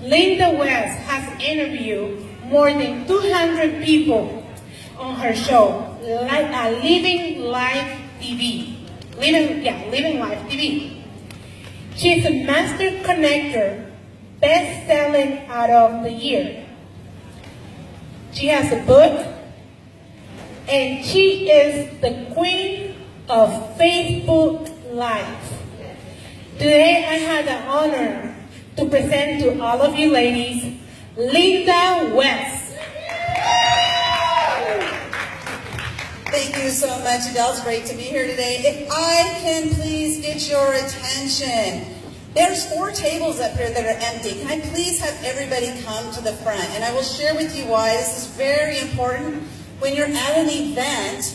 Linda West has interviewed more than 200 people on her show, Living Life TV. Living Life TV. She's a master connector, best-selling out of the year. She has a book, and she is the queen of Facebook Live. Today, I had the honor to present to all of you ladies, Linda West. Thank you so much, Edel. It's great to be here today. If I can please get your attention. There's 4 tables up here that are empty. Can I please have everybody come to the front? And I will share with you why this is very important. When you're at an event,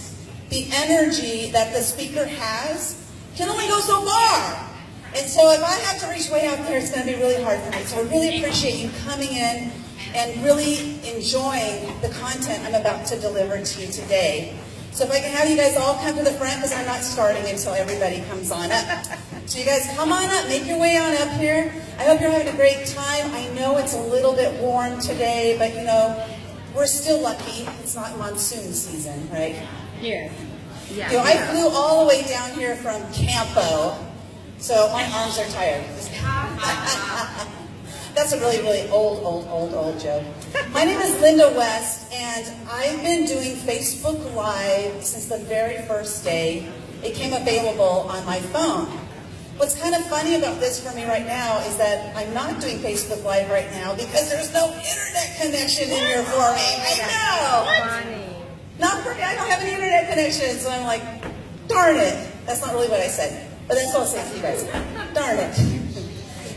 the energy that the speaker has can only go so far. And so if I have to reach way out there, it's going to be really hard for me. So I really appreciate you coming in and really enjoying the content I'm about to deliver to you today. So if I can have you guys all come to the front, because I'm not starting until everybody comes on up. So you guys come on up, make your way on up here. I hope you're having a great time. I know it's a little bit warm today, but you know, we're still lucky. It's not monsoon season, right? Yes. Yeah. You know, I flew all the way down here from Campo, so my arms are tired. That's a really, really old joke. My name is Linda West, and I've been doing Facebook Live since the very first day it came available on my phone. What's kind of funny about this for me right now is that I'm not doing Facebook Live right now because there's no internet connection in here for me. I know. Not for me. I don't have an internet connection, so I'm like, darn it. That's not really what I said, but that's what I'll say to you guys. Darn it.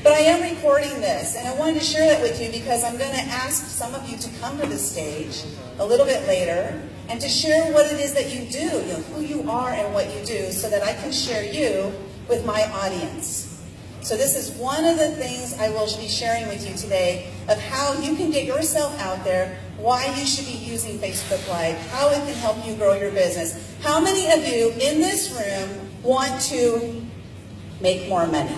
But I am recording this, and I wanted to share that with you because I'm going to ask some of you to come to the stage a little bit later and to share what it is that you do, you know, who you are and what you do, so that I can share you with my audience. So this is one of the things I will be sharing with you today of how you can get yourself out there, why you should be using Facebook Live, how it can help you grow your business. How many of you in this room want to make more money?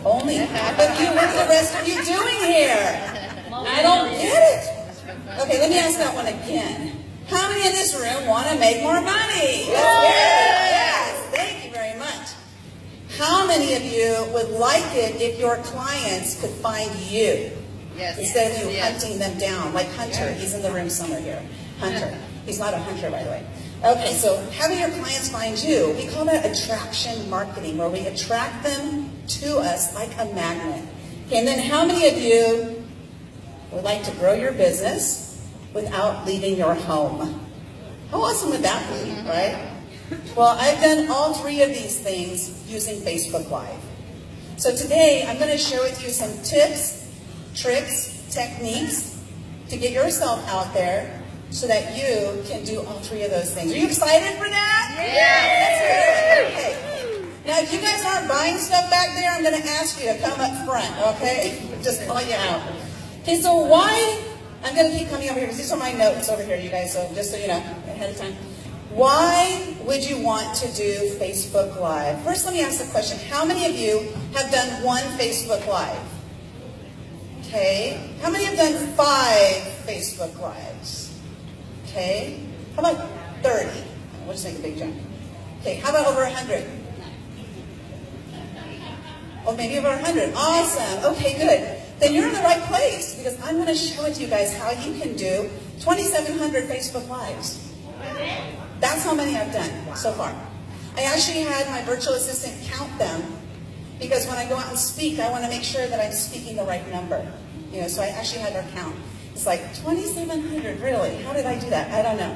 Only half of you. What are the rest of you doing here? I don't get it. Okay, let me ask that one again. How many in this room want to make more money? Yes, thank you very much. How many of you would like it if your clients could find you? Yes. Instead of you hunting them down, like Hunter. He's in the room somewhere here. Hunter. He's not a hunter, by the way. Okay, so having your clients find you, we call that attraction marketing, where we attract them to us like a magnet. Okay, and then how many of you would like to grow your business without leaving your home? How awesome would that be, right? Well, I've done all 3 of these things using Facebook Live. So today, I'm going to share with you some tips, tricks, techniques to get yourself out there so that you can do all 3 of those things. Are you excited for that? Yeah! Okay. Now, if you guys aren't buying stuff back there, I'm going to ask you to come up front, okay? Just call you out. Okay, so why, I'm going to keep coming over here because these are my notes over here, you guys, so just so you know, ahead of time. Why would you want to do Facebook Live? First, let me ask the question. How many of you have done one Facebook Live? Okay. How many have done 5 Facebook Lives? Okay. How about 30? We'll just make a big jump. Okay. How about over 100? Oh, maybe over 100. Awesome. Okay, good. Then you're in the right place because I'm going to show it to you guys how you can do 2,700 Facebook Lives. That's how many I've done so far. I actually had my virtual assistant count them because when I go out and speak, I want to make sure that I'm speaking the right number. You know, so I actually had her count. It's like 2,700, really? How did I do that? I don't know.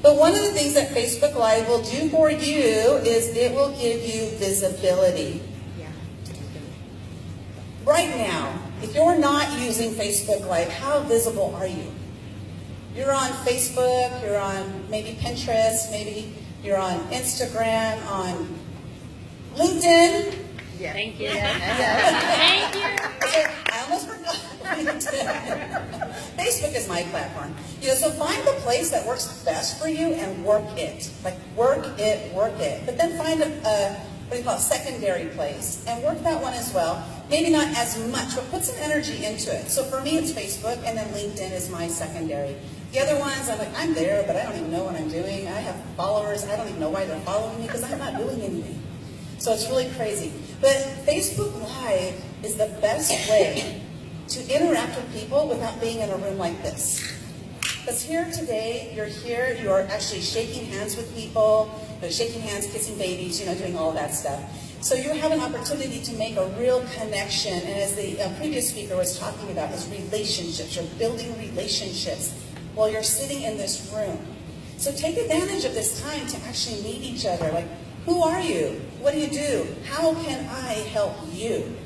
But one of the things that Facebook Live will do for you is it will give you visibility. Right now, if you're not using Facebook Live, how visible are you? You're on Facebook, you're on maybe Pinterest, maybe you're on Instagram, on LinkedIn. Yeah. Thank you. Thank you. I almost forgot LinkedIn. Facebook is my platform. You know, so find the place that works best for you and work it. Like work it. But then find a what do you call it, secondary place and work that one as well. maybe not as much, but put some energy into it. So for me, it's Facebook, and then LinkedIn is my secondary. The other ones, I'm like, I'm there, but I don't even know what I'm doing. I have followers. I don't even know why they're following me because I'm not doing anything. So it's really crazy. But Facebook Live is the best way to interact with people without being in a room like this. Because here today, you're here, you're actually shaking hands with people, shaking hands, kissing babies, doing all of that stuff. So you have an opportunity to make a real connection, and as the previous speaker was talking about, is relationships. You're building relationships while you're sitting in this room. So take advantage of this time to actually meet each other. Like, who are you? What do you do? How can I help you?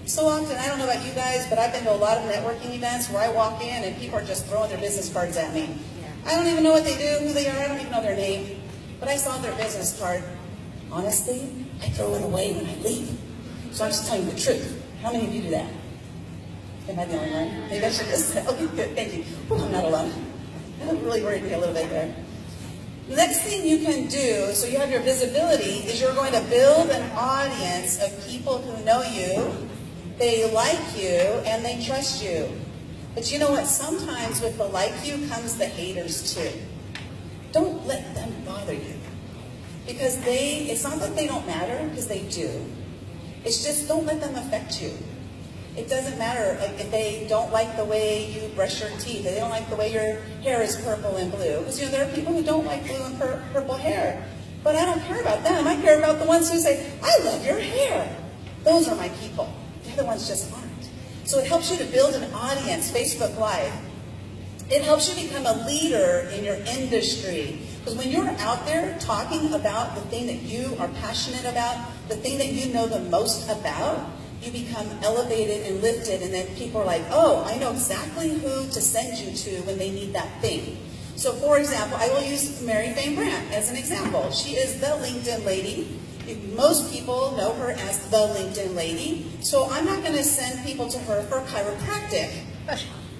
So often, I don't know about you guys, but I've been to a lot of networking events where I walk in and people are just throwing their business cards at me. I don't even know what they do, who they are, I don't even know their name. But I saw their business card. Honestly, I throw it away when I leave. So I'm just telling you the truth. How many of you do that? Am I the only one? Maybe I should just say, okay, good, thank you. Oh, I'm not alone. That really worried me a little bit there. The next thing you can do, so you have your visibility, is you're going to build an audience of people who know you, they like you, and they trust you. But you know what? Sometimes with the like you comes the haters too. Don't let them bother you. Because it's not that they don't matter, because they do. It's just don't let them affect you. It doesn't matter if they don't like the way you brush your teeth, if they don't like the way your hair is purple and blue. Because there are people who don't like blue and purple hair. But I don't care about them. I care about the ones who say, I love your hair. Those are my people. The other ones just aren't. So it helps you to build an audience, Facebook Live. It helps you become a leader in your industry. Because when you're out there talking about the thing that you are passionate about, the thing that you know the most about, you become elevated and lifted, and then people are like, oh, I know exactly who to send you to when they need that thing. So for example, I will use Mary Faye Brandt as an example. She is the LinkedIn lady. Most people know her as the LinkedIn lady. So I'm not going to send people to her for chiropractic.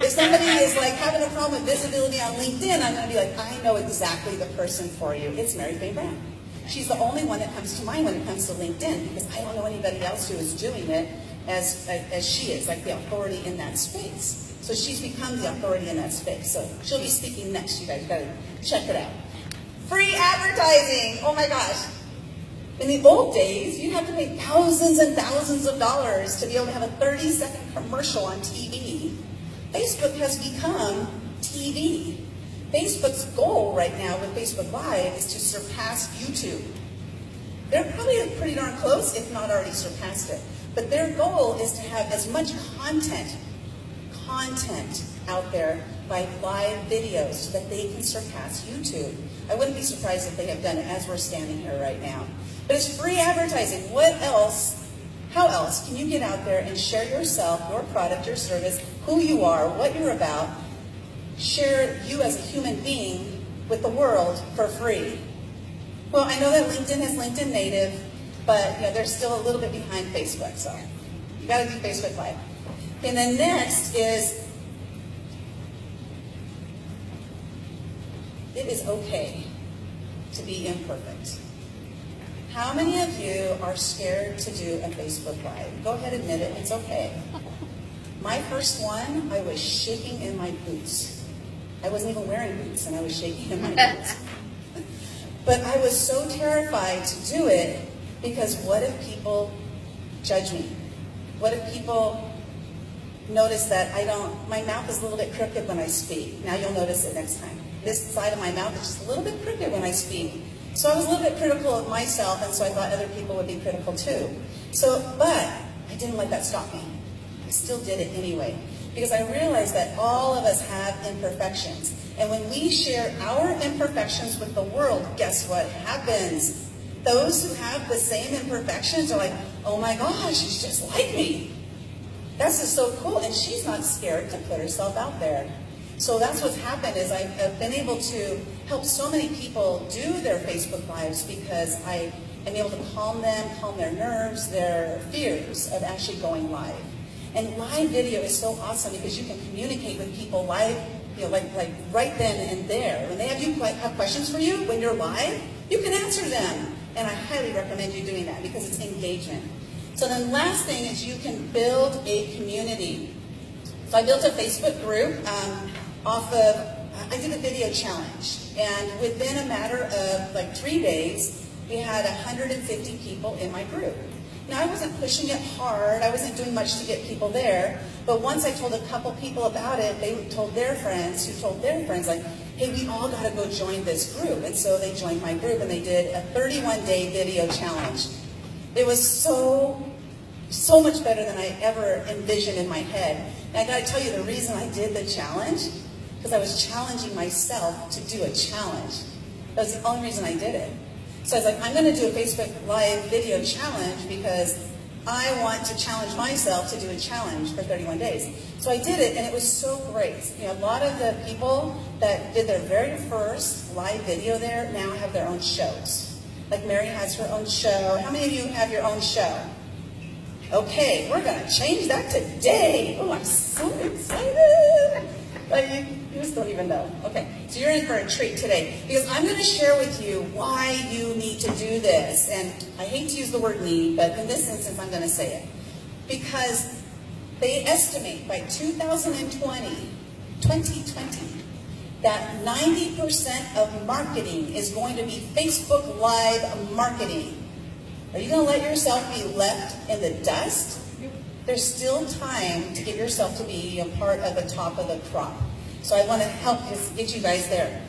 If somebody is like having a problem with visibility on LinkedIn, I'm going to be like, I know exactly the person for you. It's Mary Faye Brandt. She's the only one that comes to mind when it comes to LinkedIn, because I don't know anybody else who is doing it as she is, like the authority in that space. So she's become the authority in that space. So she'll be speaking next. You guys got to check it out. Free advertising. Oh my gosh. In the old days, you'd have to pay thousands and thousands of dollars to be able to have a 30-second commercial on TV. Facebook has become TV. Facebook's goal right now with Facebook Live is to surpass YouTube. They're probably pretty darn close, if not already surpassed it. But their goal is to have as much content out there by live videos so that they can surpass YouTube. I wouldn't be surprised if they have done it as we're standing here right now. But it's free advertising. What else? How else can you get out there and share yourself, your product, your service, who you are, what you're about, share you as a human being with the world for free? Well, I know that LinkedIn is LinkedIn native, but they're still a little bit behind Facebook, so you got to do Facebook Live. And then next is, it is okay to be imperfect. How many of you are scared to do a Facebook Live? Go ahead, admit it, it's okay. My first one, I was shaking in my boots. I wasn't even wearing boots, and I was shaking in my boots. But I was so terrified to do it, because what if people judge me? What if people notice that my mouth is a little bit crooked when I speak? Now you'll notice it next time. This side of my mouth is just a little bit crooked when I speak. So I was a little bit critical of myself, and so I thought other people would be critical too. But I didn't let that stop me. I still did it anyway, because I realized that all of us have imperfections. And when we share our imperfections with the world, guess what happens? Those who have the same imperfections are like, oh my gosh, she's just like me. That's just so cool. And she's not scared to put herself out there. So that's what's happened, is I've been able to help so many people do their Facebook Lives, because I am able to calm their nerves, their fears of actually going live. And live video is so awesome, because you can communicate with people live, like right then and there. When they have questions for you when you're live, you can answer them. And I highly recommend you doing that, because it's engagement. So then last thing is you can build a community. So I built a Facebook group I did a video challenge. And within a matter of like 3 days, we had 150 people in my group. Now, I wasn't pushing it hard. I wasn't doing much to get people there. But once I told a couple people about it, they told their friends, who told their friends, like, hey, we all got to go join this group. And so they joined my group, and they did a 31-day video challenge. It was so much better than I ever envisioned in my head. And I got to tell you, the reason I did the challenge, because I was challenging myself to do a challenge. That was the only reason I did it. So I was like, I'm going to do a Facebook Live video challenge because I want to challenge myself to do a challenge for 31 days. So I did it, and it was so great. You know, a lot of the people that did their very first live video there now have their own shows. Like Mary has her own show. How many of you have your own show? Okay, we're going to change that today. Oh, I'm so excited. Like, you just don't even know. Okay, so you're in for a treat today because I'm going to share with you why you need to do this. And I hate to use the word need, but in this instance, I'm going to say it. Because they estimate by 2020, that 90% of marketing is going to be Facebook Live marketing. Are you going to let yourself be left in the dust? There's still time to get yourself to be a part of the top of the crop. So I want to help get you guys there.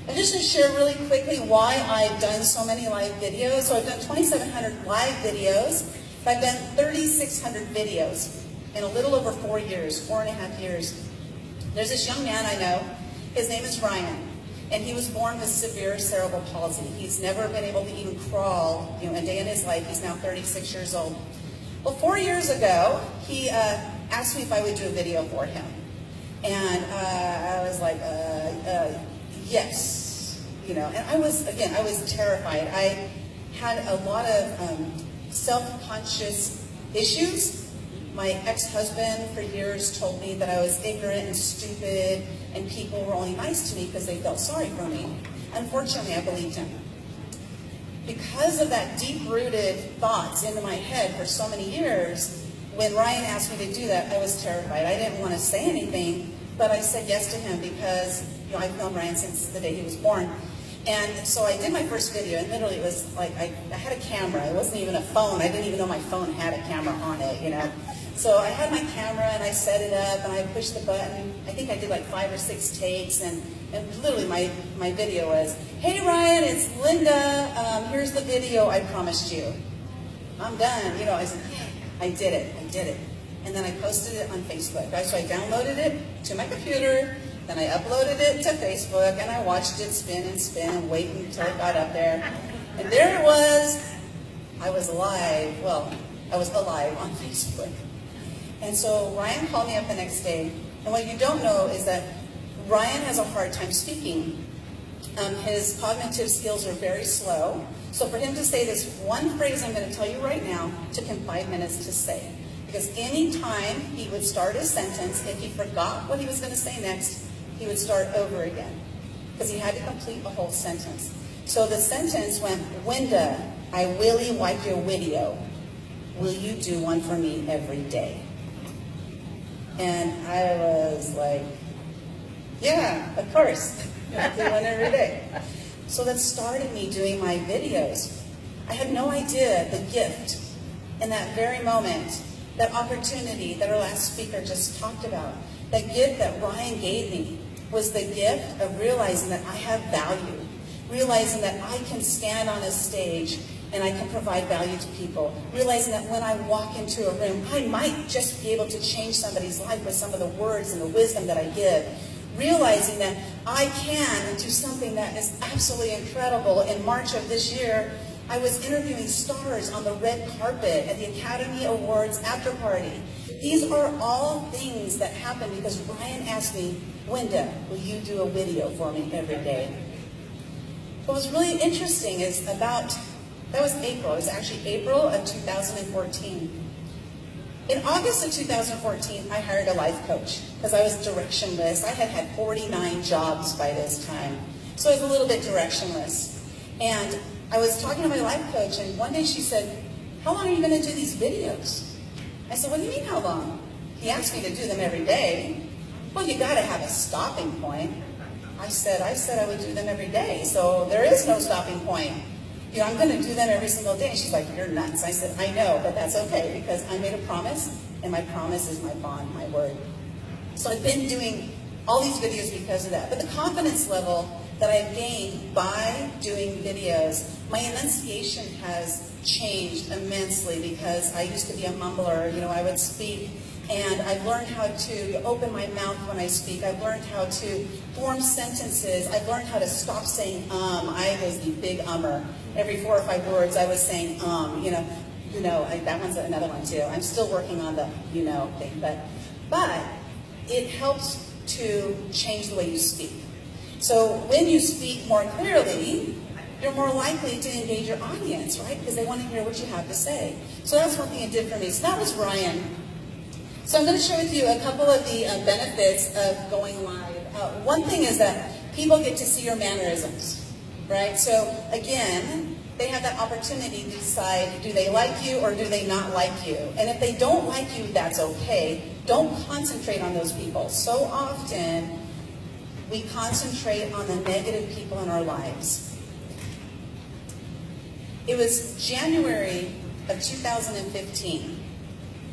I'm just going to share really quickly why I've done so many live videos. So I've done 2,700 live videos. I've done 3,600 videos in a little over 4 years, 4.5 years. There's this young man I know. His name is Ryan. And he was born with severe cerebral palsy. He's never been able to even crawl, a day in his life. He's now 36 years old. Well, 4 years ago, he asked me if I would do a video for him. And I was like, yes. And I was terrified. I had a lot of self-conscious issues. My ex-husband for years told me that I was ignorant and stupid, and people were only nice to me because they felt sorry for me. Unfortunately, I believed him. Because of that deep-rooted thoughts into my head for so many years, when Ryan asked me to do that, I was terrified. I didn't want to say anything, but I said yes to him because I've known Ryan since the day he was born. And so I did my first video, and literally it was like I had a camera. It wasn't even a phone. I didn't even know my phone had a camera on it, So I had my camera, and I set it up, and I pushed the button. I think I did like 5 or 6 takes, and literally my video was, hey Ryan, it's Linda. Here's the video I promised you. I'm done. I said, I did it. And then I posted it on Facebook. So I downloaded it to my computer, then I uploaded it to Facebook, and I watched it spin and wait until it got up there. And there it was. I was alive. Well, I was alive on Facebook. And so Ryan called me up the next day. And what you don't know is that Ryan has a hard time speaking. His cognitive skills are very slow. So for him to say this one phrase I'm going to tell you right now took him 5 minutes to say. Because any time he would start a sentence, if he forgot what he was going to say next, he would start over again. Because he had to complete a whole sentence. So the sentence went, Winda, I really like your video. Will you do one for me every day? And I was like, yeah, of course. I'll do one every day. So that started me doing my videos. I had no idea the gift in that very moment, that opportunity that our last speaker just talked about, that gift that Ryan gave me was the gift of realizing that I have value, realizing that I can stand on a stage and I can provide value to people, realizing that when I walk into a room, I might just be able to change somebody's life with some of the words and the wisdom that I give, realizing that I can do something that is absolutely incredible. In March of this year, I was interviewing stars on the red carpet at the Academy Awards after party. These are all things that happened because Ryan asked me, Winda, will you do a video for me every day? What was really interesting is that was April. It was actually April of 2014. In August of 2014, I hired a life coach because I was directionless. I had had 49 jobs by this time. So I was a little bit directionless. And I was talking to my life coach, and one day she said, how long are you going to do these videos? I said, what do you mean how long? He asked me to do them every day. Well, you got to have a stopping point. I said I would do them every day, so there is no stopping point. You know, I'm going to do them every single day. And she's like, you're nuts. I said, I know, but that's okay, because I made a promise, and my promise is my bond, my word. So I've been doing all these videos because of that. But the confidence level that I've gained by doing videos, my enunciation has changed immensely, because I used to be a mumbler. You know, I would speak, and I've learned how to open my mouth when I speak. I've learned how to form sentences. I've learned how to stop saying I was the big ummer. Every 4 or 5 words I was saying that one's another one too. I'm still working on the thing, but it helps to change the way you speak. So when you speak more clearly, you're more likely to engage your audience, right? Because they want to hear what you have to say. So that's one thing it did for me. So that was Ryan. So I'm going to share with you a couple of the benefits of going live. One thing is that people get to see your mannerisms, right? So again, they have that opportunity to decide, do they like you or do they not like you? And if they don't like you, that's okay. Don't concentrate on those people. So often, we concentrate on the negative people in our lives. It was January of 2015,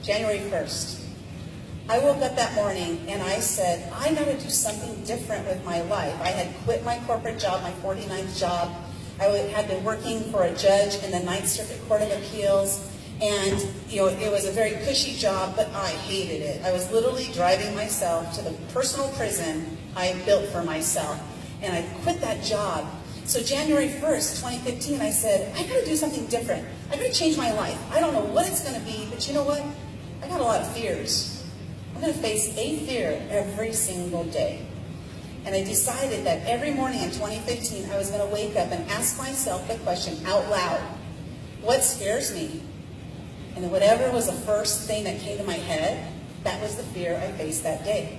January 1st. I woke up that morning and I said, I got to do something different with my life. I had quit my corporate job, my 49th job. I had been working for a judge in the Ninth Circuit Court of Appeals. And, it was a very cushy job, but I hated it. I was literally driving myself to the personal prison I built for myself. And I quit that job. So January 1st, 2015, I said, I got to do something different. I got to change my life. I don't know what it's going to be, but you know what? I got a lot of fears. I'm going to face a fear every single day. And I decided that every morning in 2015, I was going to wake up and ask myself the question out loud, what scares me? And then whatever was the first thing that came to my head, that was the fear I faced that day.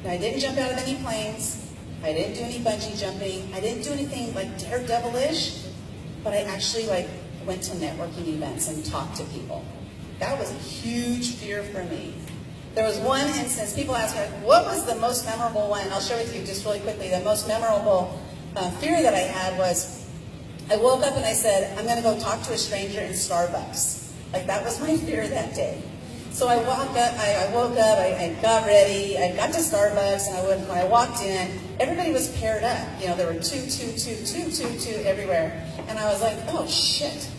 And I didn't jump out of any planes. I didn't do any bungee jumping. I didn't do anything like daredevilish, but I actually went to networking events and talked to people. That was a huge fear for me. There was one instance, people ask me, what was the most memorable one? I'll share with you just really quickly. The most memorable fear that I had was, I woke up and I said, I'm going to go talk to a stranger in Starbucks. That was my fear that day. So I woke up, I got ready, I got to Starbucks, and when I walked in, everybody was paired up. There were two everywhere. And I was like, oh shit.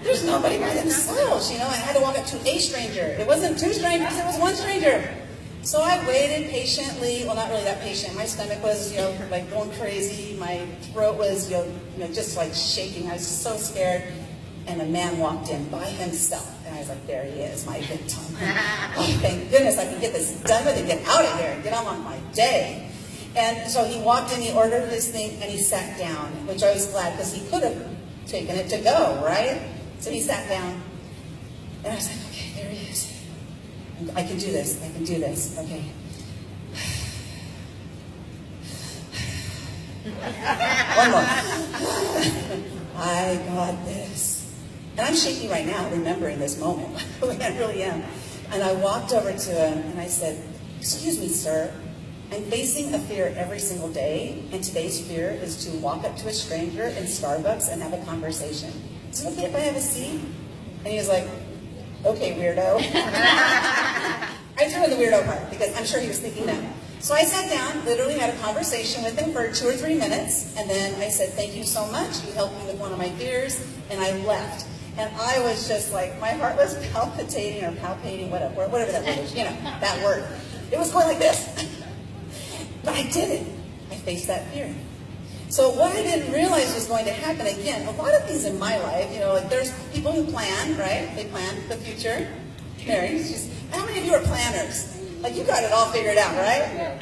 There's nobody by themselves, I had to walk up to a stranger. It wasn't 2 strangers, it was 1 stranger. So I waited patiently, well, not really that patient. My stomach was, going crazy. My throat was, just shaking. I was so scared. And a man walked in by himself. And I was like, there he is, my victim. Oh, thank goodness I can get this done with and get out of here and get on with my day. And so he walked in, he ordered his thing, and he sat down, which I was glad, because he could have taken it to go, right? So he sat down, and I was like, okay, there he is. I can do this, okay. One more. I got this. And I'm shaking right now, remembering this moment. I really am. And I walked over to him, and I said, excuse me, sir. I'm facing a fear every single day, and today's fear is to walk up to a stranger in Starbucks and have a conversation. Is it okay if I have a seat? And he was like, okay, weirdo. I threw in the weirdo part, because I'm sure he was thinking that. So I sat down, literally had a conversation with him for 2 or 3 minutes, and then I said, thank you so much. You helped me with one of my fears, and I left. And I was just my heart was palpitating, whatever that word is, that word. It was going like this. But I did it. I faced that fear. So what I didn't realize was going to happen, again, a lot of things in my life, there's people who plan, right? They plan the future. Mary, how many of you are planners? You got it all figured out, right?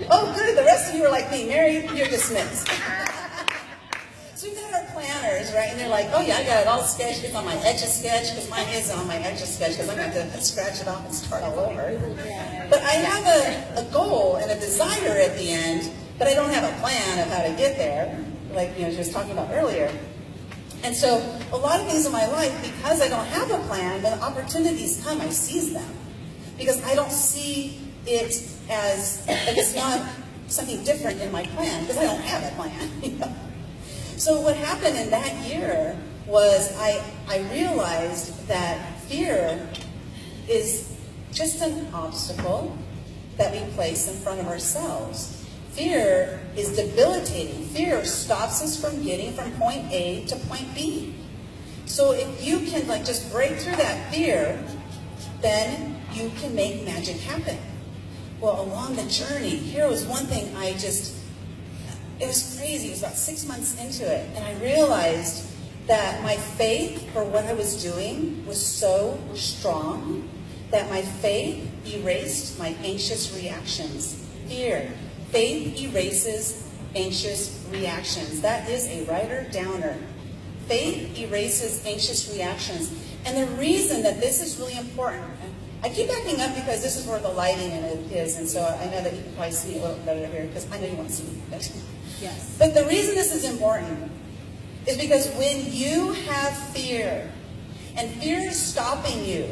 Oh, good. The rest of you are like me. Mary, you're dismissed. So we've got our planners, right? And they're like, oh, yeah, I got it all sketched. It's on my Etch-a-Sketch, because mine is on my Etch-a-Sketch, because I'm going to have to scratch it off and start all over. But I have a goal and a desire at the end, but I don't have a plan of how to get there, like she was talking about earlier. And so a lot of things in my life, because I don't have a plan, when opportunities come, I seize them. Because I don't see it as, like it's not something different in my plan, because I don't have a plan. So what happened in that year was I realized that fear is just an obstacle that we place in front of ourselves. Fear is debilitating. Fear stops us from getting from point A to point B. So if you can just break through that fear, then you can make magic happen. Well, along the journey, here was one thing it was crazy. It was about 6 months into it, and I realized that my faith for what I was doing was so strong that my faith erased my anxious reactions. Fear. Faith erases anxious reactions. That is a writer-downer. Faith erases anxious reactions. And the reason that this is really important, I keep backing up because this is where the lighting in it is, and so I know that you can probably see a little better here, because I know you want to see me. Yes. But the reason this is important is because when you have fear, and fear is stopping you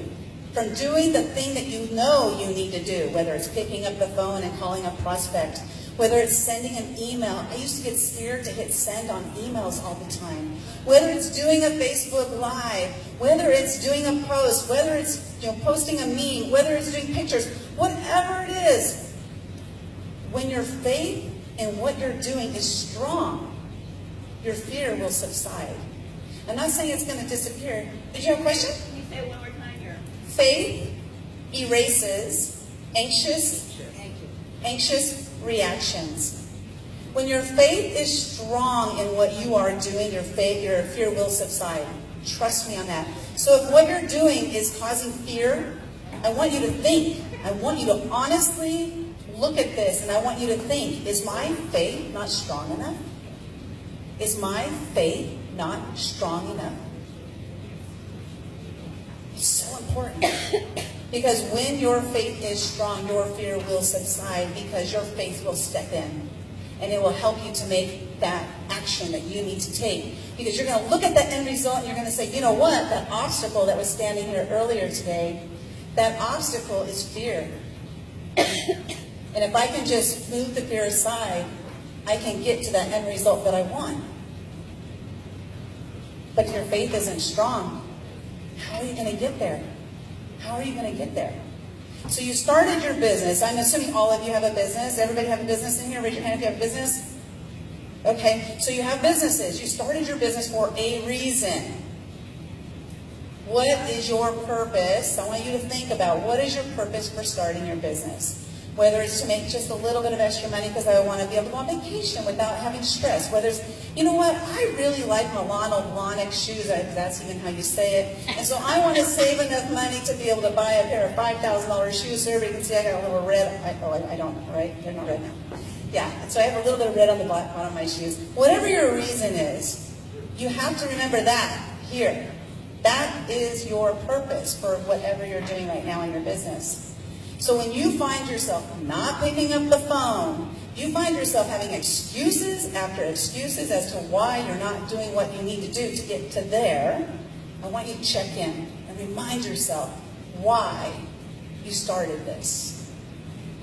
from doing the thing that you know you need to do, whether it's picking up the phone and calling a prospect, whether it's sending an email. I used to get scared to hit send on emails all the time. Whether it's doing a Facebook Live, whether it's doing a post, whether it's posting a meme, whether it's doing pictures, whatever it is, when your faith in what you're doing is strong, your fear will subside. I'm not saying it's going to disappear. Did you have a question? Can you say it one more time here? Faith erases anxious reactions. When your faith is strong in what you are doing, your fear will subside. Trust me on that. So if what you're doing is causing fear, I want you to think. I want you to honestly look at this, and I want you to think, is my faith not strong enough? Is my faith not strong enough? It's so important. Because when your faith is strong, your fear will subside, because your faith will step in. And it will help you to make that action that you need to take. Because you're going to look at that end result and you're going to say, you know what? That obstacle that was standing here earlier today, that obstacle is fear. And if I can just move the fear aside, I can get to that end result that I want. But if your faith isn't strong, how are you going to get there? How are you going to get there? So you started your business. I'm assuming all of you have a business. Everybody have a business in here? Raise your hand if you have a business. Okay, so you have businesses. You started your business for a reason. What is your purpose? I want you to think about, what is your purpose for starting your business? Whether it's to make just a little bit of extra money because I want to be able to go on vacation without having stress. Whether it's, you know what, I really like Milano Blahnik shoes. That's even how you say it. And so I want to save enough money to be able to buy a pair of $5,000 shoes. So everybody can see I got a little red. I don't, right? They're not red now. Yeah, so I have a little bit of red on the bottom of my shoes. Whatever your reason is, you have to remember that here. That is your purpose for whatever you're doing right now in your business. So when you find yourself not picking up the phone, you find yourself having excuses after excuses as to why you're not doing what you need to do to get to there, I want you to check in and remind yourself why you started this.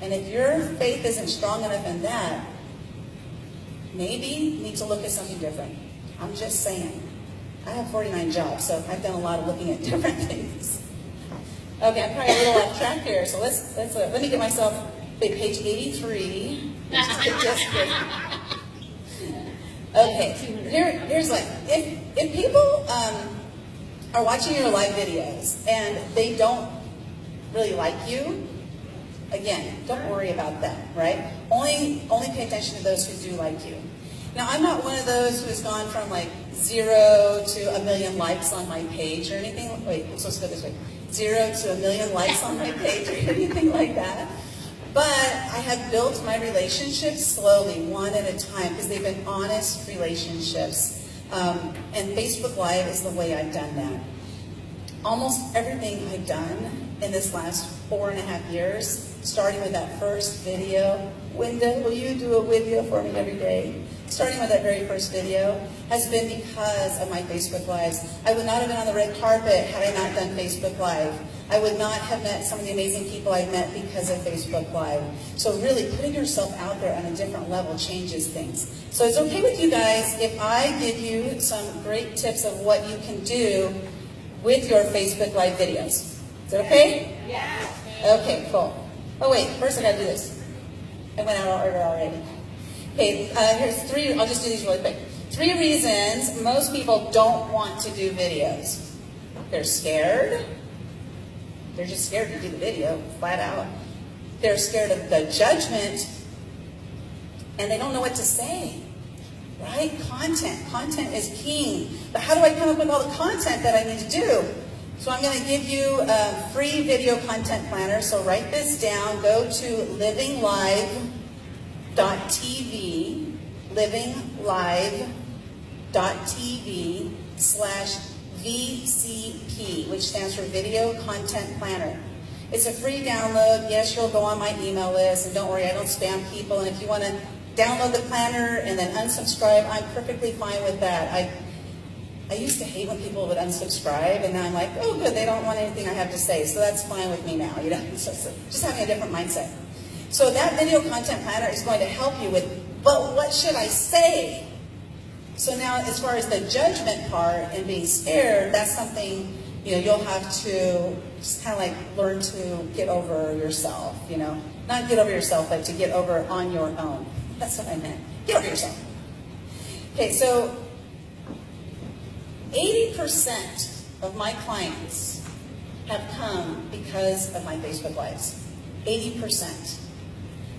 And if your faith isn't strong enough in that, maybe you need to look at something different. I'm just saying. I have 49 jobs, so I've done a lot of looking at different things. Okay, I'm probably a little off track here, so let me get myself page 83. Okay, here's like, if people are watching your live videos and they don't really like you, again, don't worry about them, right? Only pay attention to those who do like you. Now, I'm not one of those who has gone from like 0 to 1 million likes on my page or anything. Wait, let's go this way. 0 to 1 million likes on my page or anything like that. But I have built my relationships slowly, one at a time, because they've been honest relationships. And Facebook Live is the way I've done that. Almost everything I've done in this last 4.5 years, starting with that first video. Winda, will you do a video for me every day? Starting with that very first video has been because of my Facebook Lives. I would not have been on the red carpet had I not done Facebook Live. I would not have met some of the amazing people I've met because of Facebook Live. So really, putting yourself out there on a different level changes things. So it's okay with you guys if I give you some great tips of what you can do with your Facebook Live videos. Is that okay? Yeah. Okay, cool. Oh wait, first I gotta do this. I went out of order already. Okay, here's 3, I'll just do these really quick. 3 reasons most people don't want to do videos. They're scared. They're just scared to do the video, flat out. They're scared of the judgment, and they don't know what to say, right? Content is king. But how do I come up with all the content that I need to do? So I'm going to give you a free video content planner. So write this down. Go to livinglive.tv, livinglive.tv/VCP, which stands for Video Content Planner. It's a free download. Yes, you'll go on my email list, and don't worry, I don't spam people. And if you want to download the planner and then unsubscribe, I'm perfectly fine with that. I used to hate when people would unsubscribe, and now I'm like, oh good, they don't want anything I have to say, so that's fine with me now, you know, so just having a different mindset. So that video content planner is going to help you with, but what should I say? So now, as far as the judgment part and being scared, that's something, you know, you'll have to just kind of like learn to get over yourself, you know. Not get over yourself, but to get over on your own. That's what I meant. Get over yourself. Okay, so 80% of my clients have come because of my Facebook Lives. 80%.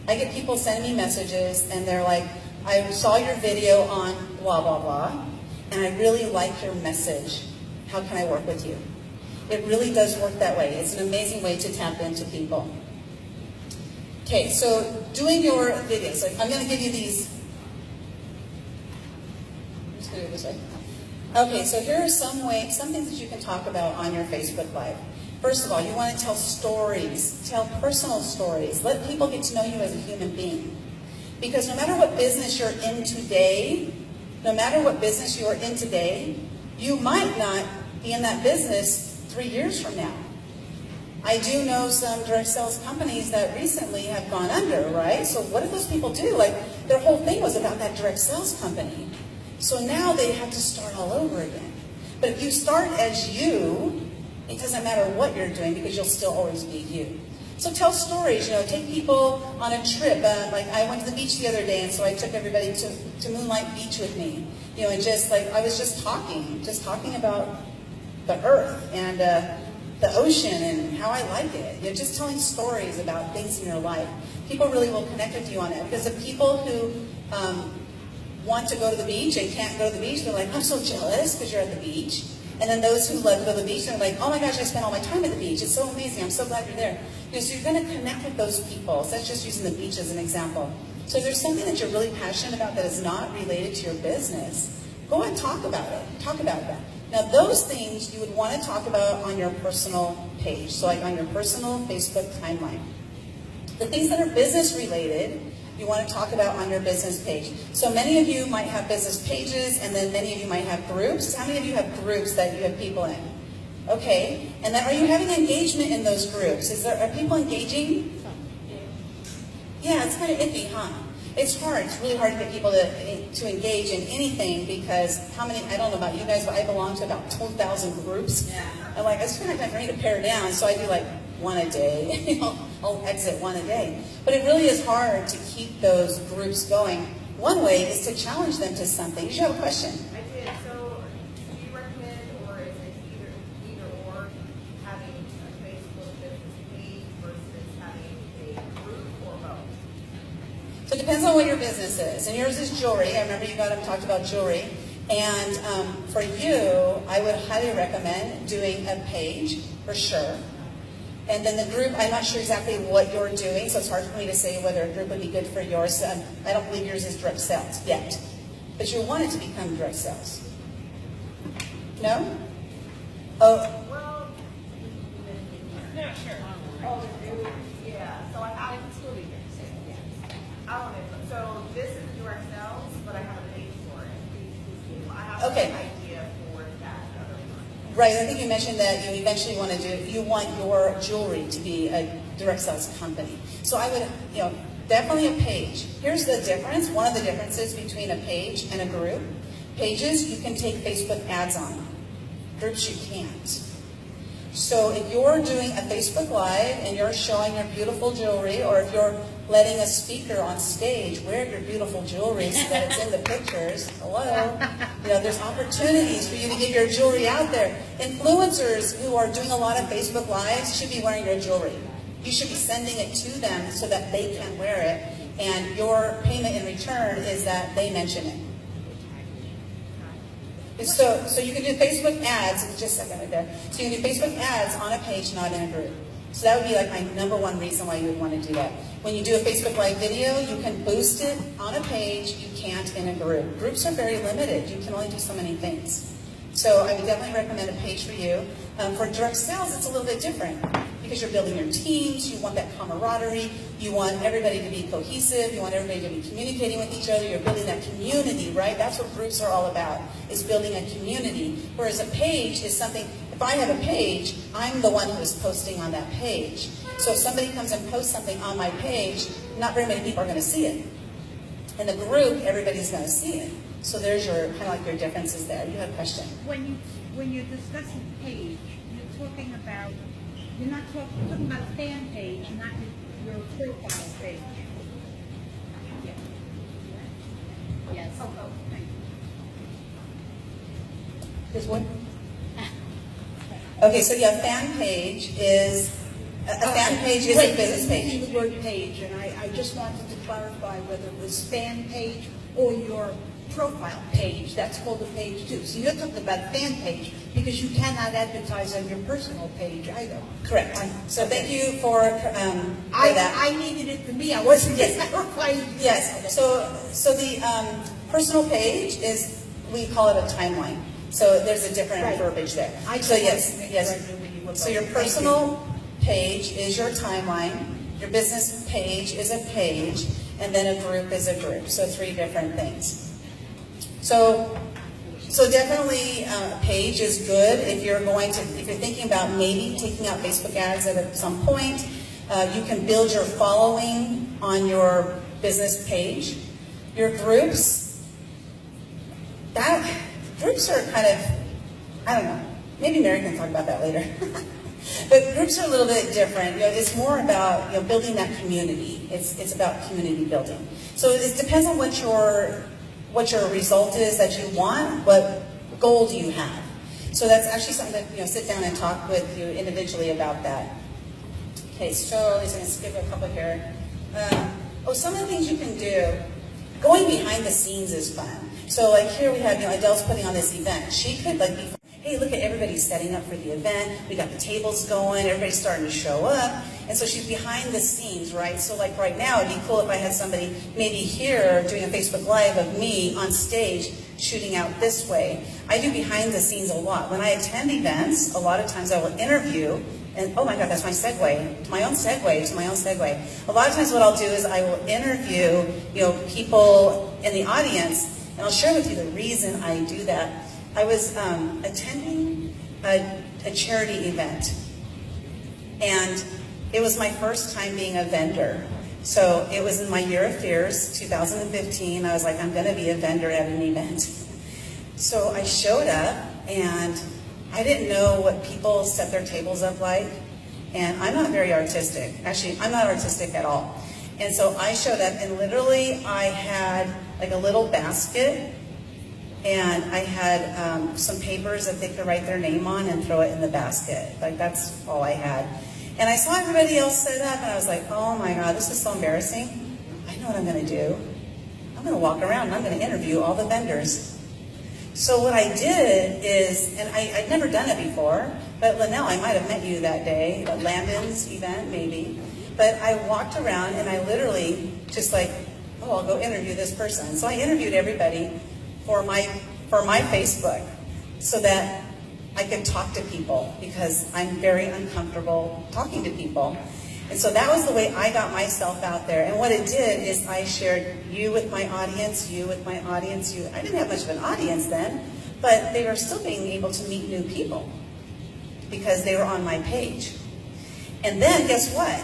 I get people sending me messages, and they're like, I saw your video on blah, blah, blah, and I really like your message. How can I work with you? It really does work that way. It's an amazing way to tap into people. Okay, so doing your videos. I'm going to give you these. I'm just going to do it this way. Okay, so here are some things that you can talk about on your Facebook Live. First of all, you want to tell stories. Tell personal stories. Let people get to know you as a human being. Because no matter what business you're in today, you might not be in that business 3 years from now. I do know some direct sales companies that recently have gone under, right? So what did those people do? Like, their whole thing was about that direct sales company. So now they have to start all over again. But if you start as you, it doesn't matter what you're doing because you'll still always be you. So tell stories, you know, take people on a trip. Like I went to the beach the other day, and so I took everybody to Moonlight Beach with me. You know, and just like, I was just talking about the earth and the ocean and how I like it. You know, just telling stories about things in your life. People really will connect with you on it, because the people who want to go to the beach and can't go to the beach, they're like, I'm so jealous because you're at the beach. And then those who love to go to the beach, they're like, oh my gosh, I spent all my time at the beach. It's so amazing. I'm so glad you're there. You know, so you're going to connect with those people. So that's just using the beach as an example. So if there's something that you're really passionate about that is not related to your business, go and talk about it. Talk about that. Now, those things you would want to talk about on your personal page. So like on your personal Facebook timeline. The things that are business related, you want to talk about on your business page. So many of you might have business pages, and then many of you might have groups. How many of you have groups that you have people in? Okay. And then are you having engagement in those groups? Are people engaging? Yeah, it's kind of iffy, huh? It's hard. It's really hard to get people to engage in anything, because how many, I don't know about you guys, but I belong to about 12,000 groups. Yeah. And like, it's kind of time for me to pare down, so I do like one a day. You know, I'll exit one a day. But it really is hard to keep those groups going. One way is to challenge them to something. You should have a question. I did. So, do you recommend, or is it either or, having a Facebook business page versus having a group, or both? So it depends on what your business is. And yours is jewelry. I remember you talked about jewelry. And for you, I would highly recommend doing a page, for sure. And then the group, I'm not sure exactly what you're doing, so it's hard for me to say whether a group would be good for yours. I don't believe yours is direct sales yet. But you want it to become direct sales. No? Oh. Well, No, sure. Okay. idea for that other one. Right, I think you mentioned that you eventually you want your jewelry to be a direct sales company. So I would, definitely a page. Here's the difference, one of the differences between a page and a group. Pages, you can take Facebook ads on. Groups, you can't. So if you're doing a Facebook Live and you're showing your beautiful jewelry, or if you're letting a speaker on stage wear your beautiful jewelry so that it's in the pictures, hello, there's opportunities for you to get your jewelry out there. Influencers who are doing a lot of Facebook Lives should be wearing your jewelry. You should be sending it to them so that they can wear it, and your payment in return is that they mention it. So you can do Facebook ads, just a second right there. So you can do Facebook ads on a page, not in a group. So that would be like my number one reason why you would want to do that. When you do a Facebook Live video, you can boost it on a page, you can't in a group. Groups are very limited. You can only do so many things. So I would definitely recommend a page for you. For direct sales, it's a little bit different because you're building your teams, you want that camaraderie, you want everybody to be cohesive, you want everybody to be communicating with each other, you're building that community, right? That's what groups are all about, is building a community. Whereas a page is something, if I have a page, I'm the one who is posting on that page. So if somebody comes and posts something on my page, not very many people are going to see it. In a group, everybody's going to see it. So there's your, kind of like your differences there. You had a question. When you're discussing page, you're not talking about a fan page, not your profile page. Yes. Oh, thank you. This one? Okay, so yeah, fan page is a fan page is a business page. Using the word page, and I just wanted to clarify whether it was fan page or your profile page. That's called a page too. So you're talking about fan page because you cannot advertise on your personal page either. Correct. So thank you for that. I needed it for me. I wasn't clarifying. Yes. So the personal page is, we call it a timeline. So there's a different Right. verbiage there. I So just yes, wanted to make yes. sure I knew what you were So your about. Thank personal page is your timeline. Your business page is a page, and then a group is a group. So 3 different things. So definitely a page is good if you're thinking about maybe taking out Facebook ads at some point. You can build your following on your business page. Your groups, groups are kind of, I don't know, maybe Mary can talk about that later. But groups are a little bit different. It's more about building that community. It's about community building. So it depends on what your result is that you want. What goal do you have? So that's actually something to sit down and talk with you individually about that. Okay, so I'm just going to skip a couple here. Some of the things you can do. Going behind the scenes is fun. So like here we have, Edel's putting on this event. She could be, hey, look at everybody setting up for the event. We got the tables going. Everybody's starting to show up. And so she's behind the scenes, right? So like right now, it'd be cool if I had somebody maybe here doing a Facebook Live of me on stage shooting out this way. I do behind the scenes a lot. When I attend events, a lot of times I will interview, and oh my God, that's my segue, to my own segue. A lot of times what I'll do is I will interview, people in the audience, and I'll share with you the reason I do that. I was attending a charity event, and it was my first time being a vendor. So it was in my year of fears, 2015. I was like, I'm going to be a vendor at an event. So I showed up, and I didn't know what people set their tables up like. And I'm not very artistic. Actually, I'm not artistic at all. And so I showed up, and literally I had like a little basket, and I had some papers that they could write their name on and throw it in the basket. Like, that's all I had. And I saw everybody else set up, and I was like, oh my God, this is so embarrassing. I know what I'm going to do. I'm going to walk around, and I'm going to interview all the vendors. So what I did is, and I'd never done it before, but Linnell, I might have met you that day, at Landon's event, maybe. But I walked around, and I literally just like, I'll go interview this person. So I interviewed everybody for my Facebook so that I could talk to people, because I'm very uncomfortable talking to people. And so that was the way I got myself out there. And what it did is I shared you with my audience, you with my audience, you. I didn't have much of an audience then, but they were still being able to meet new people because they were on my page. And then guess what?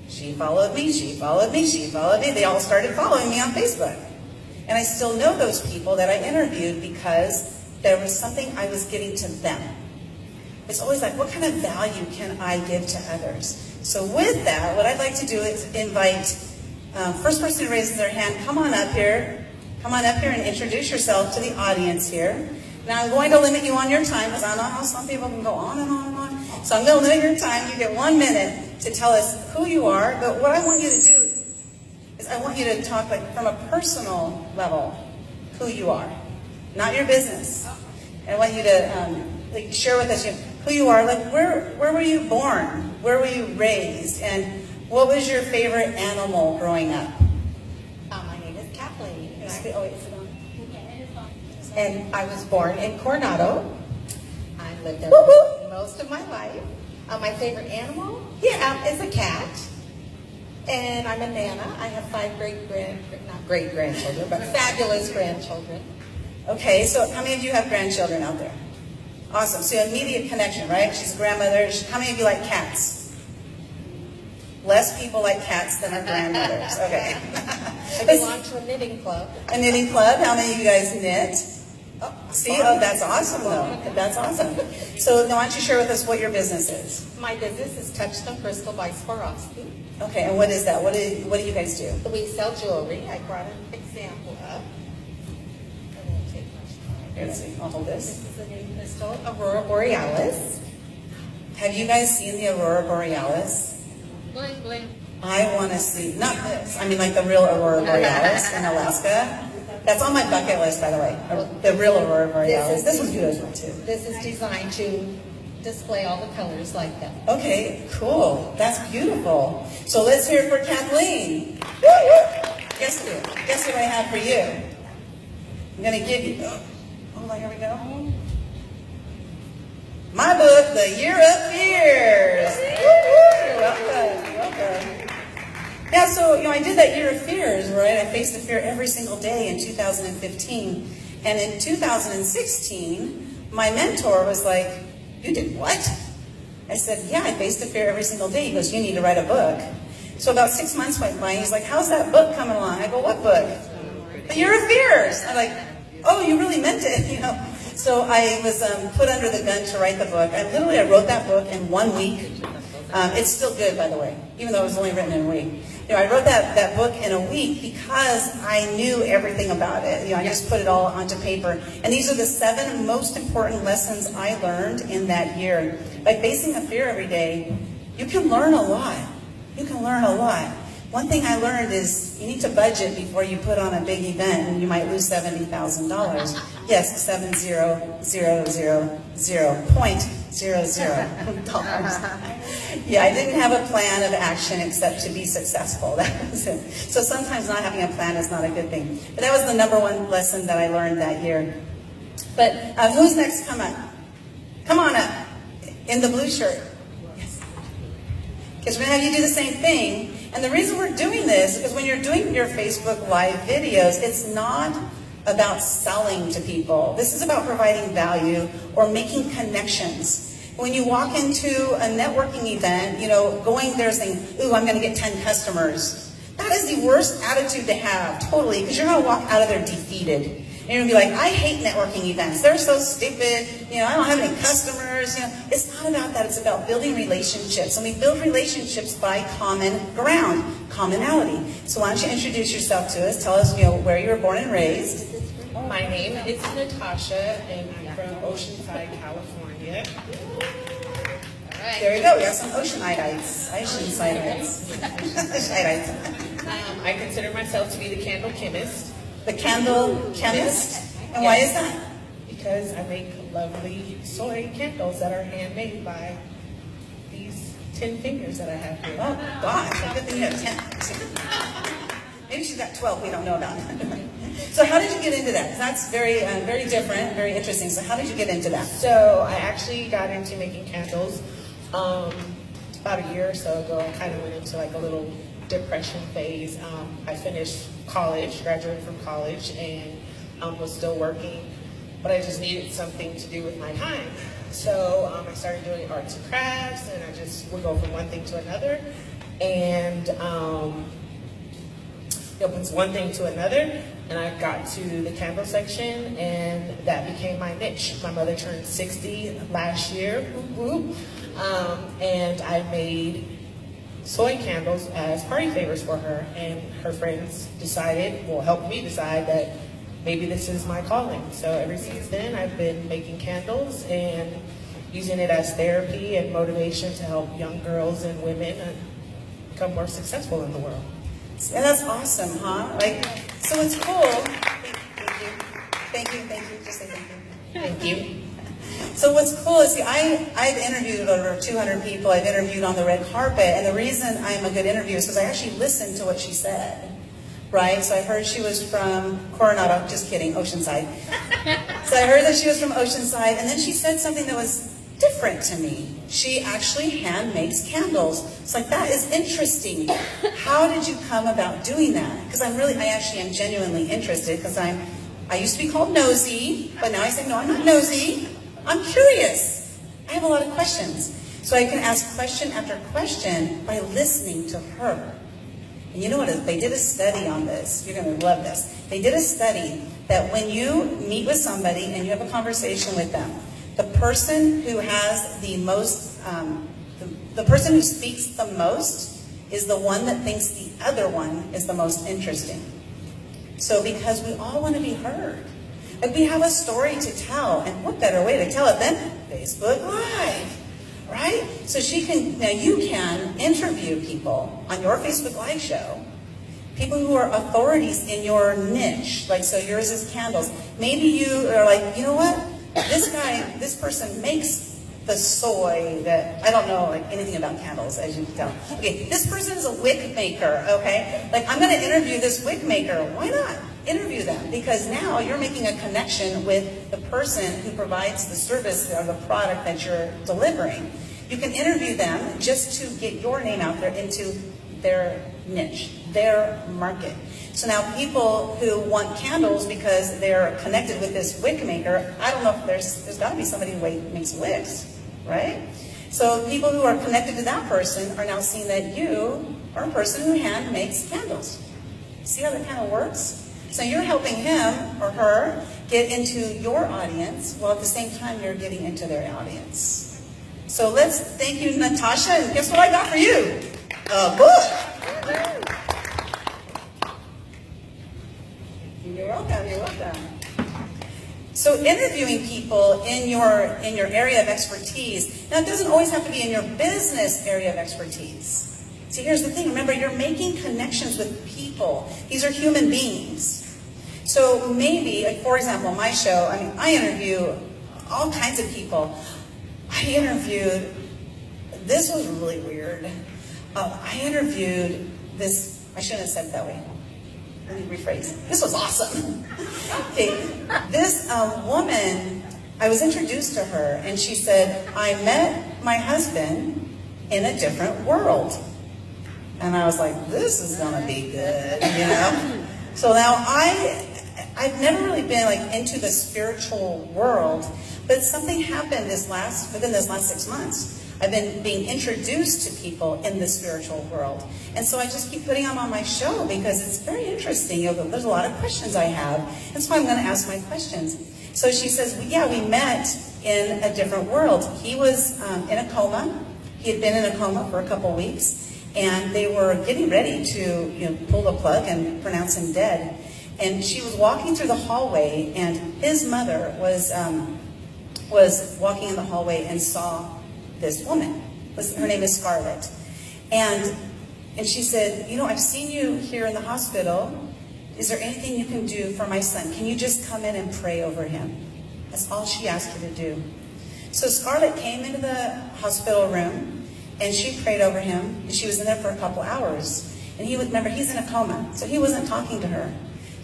She followed me, she followed me, she followed me. They all started following me on Facebook. And I still know those people that I interviewed because there was something I was giving to them. It's always like, what kind of value can I give to others? So with that, what I'd like to do is invite first person who raises their hand, come on up here. Come on up here and introduce yourself to the audience here. Now I'm going to limit you on your time because I know how some people can go on and on and on. So I'm going to limit your time. You get 1 minute to tell us who you are. But what I want you to do is I want you to talk like from a personal level who you are, not your business. I want you to like share with us who you are. Like where were you born? Where were you raised? And what was your favorite animal growing up? My name is Kathleen, Oh, wait, sit down. and I was born in Coronado. I lived there Whoop, whoop. most of my life. My favorite animal, is a cat. And I'm a nana. I have 5 not great-grandchildren, but fabulous grandchildren. Okay, so how many of you have grandchildren out there? Awesome. So immediate connection, right? She's a grandmother. How many of you like cats? Less people like cats than our grandmothers. Okay. I belong to a knitting club. A knitting club. How many of you guys knit? See? Oh, that's awesome, though. That's awesome. So now why don't you share with us what your business is? My business is Touchstone Crystal by Swarovski. Okay, and what is that? What do you guys do? We sell jewelry. I brought an example up. I won't take much time. Here, let's see. I'll hold this. This is a new crystal, Aurora Borealis. Have you guys seen the Aurora Borealis? Bling, bling. I want to see, not this, I mean like the real Aurora Borealis in Alaska. That's on my bucket list, by the way. The real Aurora Borealis. This one's beautiful too. This is designed to display all the colors like that. Okay, cool. That's beautiful. So let's hear it for Kathleen. Woo, woo. Guess what I have for you? I'm going to give you, hold on, here we go. My book, The Year of Fears. Woo, woo. You're welcome. You're welcome. Yeah, so, I did that Year of Fears, right? I faced the fear every single day in 2015. And in 2016, my mentor was like, you did what? I said, yeah, I faced the fear every single day. He goes, you need to write a book. So about 6 months went by. He's like, how's that book coming along? I go, what book? The Year of Fears. I'm like, oh, you really meant it, So I was put under the gun to write the book. I wrote that book in 1 week. It's still good, by the way, even though it was only written in a week. I wrote that book in a week because I knew everything about it. I just put it all onto paper. And these are the 7 most important lessons I learned in that year. By facing a fear every day, you can learn a lot. You can learn a lot. One thing I learned is you need to budget before you put on a big event, and you might lose $70,000. Yes, $700.00. Yeah, I didn't have a plan of action except to be successful. That was it. So sometimes not having a plan is not a good thing. But that was the #1 lesson that I learned that year. But who's next? Come on. Come on up. In the blue shirt. Yes. Because we're going to have you do the same thing. And the reason we're doing this is when you're doing your Facebook Live videos, it's not about selling to people. This is about providing value or making connections. When you walk into a networking event, going there saying, ooh, I'm going to get 10 customers. That is the worst attitude to have, totally, because you're going to walk out of there defeated. And you're going to be like, I hate networking events. They're so stupid. I don't have any customers. It's not about that. It's about building relationships. And we build relationships by common ground, commonality. So why don't you introduce yourself to us? Tell us, where you were born and raised. My name is Natasha, and I'm from Oceanside, California. All right. There you go. We have some Oceanites. Oceanites. I consider myself to be the candle chemist The candle chemist. And why is that? because I make lovely soy candles that are handmade by these 10 fingers that I have here. Oh, gosh. Good thing you have 10. Maybe she's got 12 we don't know about. So how did you get into that? 'Cause that's very, very different, very interesting. So how did you get into that? So I actually got into making candles about a year or so ago. I kind of went into like a little depression phase. I finished college, graduated from college, and was still working. but I just needed something to do with my time. So I started doing arts and crafts, and I just would go from one thing to another. And it was one thing to another, and I got to the candle section, and that became my niche. My mother turned 60 last year, and I made soy candles as party favors for her, and her friends helped me decide that maybe this is my calling. So ever since then, I've been making candles and using it as therapy and motivation to help young girls and women become more successful in the world. And that's awesome, huh? So it's cool. Thank you. Just say thank you. Thank you. So what's cool is, I've interviewed over 200 people. I've interviewed on the red carpet, and the reason I'm a good interviewer is because I actually listened to what she said, right? So I heard she was from Coronado, just kidding, Oceanside. So I heard that she was from Oceanside, and then she said something that was different to me. She actually hand makes candles. It's like, that is interesting. How did you come about doing that? Because I actually am genuinely interested, because I used to be called nosy, but now I say, no, I'm not nosy. I'm curious. I have a lot of questions. So I can ask question after question by listening to her. And you know what? They did a study on this. You're going to love this. They did a study that when you meet with somebody and you have a conversation with them, the person who has the most, the person who speaks the most is the one that thinks the other one is the most interesting. So because we all want to be heard. Like, we have a story to tell, and what better way to tell it than Facebook Live, right? So now you can interview people on your Facebook Live show, people who are authorities in your niche, so yours is candles. Maybe you are like, you know what? This person makes the soy that, I don't know anything about candles, as you can tell. Okay, this person is a wick maker, okay? I'm going to interview this wick maker. Why not? Interview them, because now you're making a connection with the person who provides the service or the product that you're delivering. You can interview them just to get your name out there into their niche, their market. So now people who want candles because they're connected with this wick maker, I don't know if there's got to be somebody who makes wicks, right? So people who are connected to that person are now seeing that you are a person who hand makes candles. See how that kind of works? So you're helping him or her get into your audience, while at the same time you're getting into their audience. So let's thank you, Natasha, and guess what I got for you? A book. You're welcome. So interviewing people in your area of expertise. Now, it doesn't always have to be in your business area of expertise. See, here's the thing. Remember, you're making connections with people. These are human beings. So maybe, for example, my show, I interview all kinds of people. This was really weird. I interviewed this, I shouldn't have said it that way. Let me rephrase. This was awesome. Okay, this woman, I was introduced to her, and she said, I met my husband in a different world. And I was like, this is going to be good, So now I've never really been into the spiritual world, but something happened within this last 6 months. I've been being introduced to people in the spiritual world. And so I just keep putting them on my show because it's very interesting. There's a lot of questions I have. And so I'm going to ask my questions. So she says, yeah, we met in a different world. He was in a coma. He had been in a coma for a couple weeks. And they were getting ready to pull the plug and pronounce him dead. And she was walking through the hallway, and his mother was walking in the hallway and saw this woman. Her name is Scarlett. And she said, I've seen you here in the hospital. Is there anything you can do for my son? Can you just come in and pray over him? That's all she asked her to do. So Scarlett came into the hospital room, and she prayed over him, and she was in there for a couple hours. And remember, he's in a coma, so he wasn't talking to her.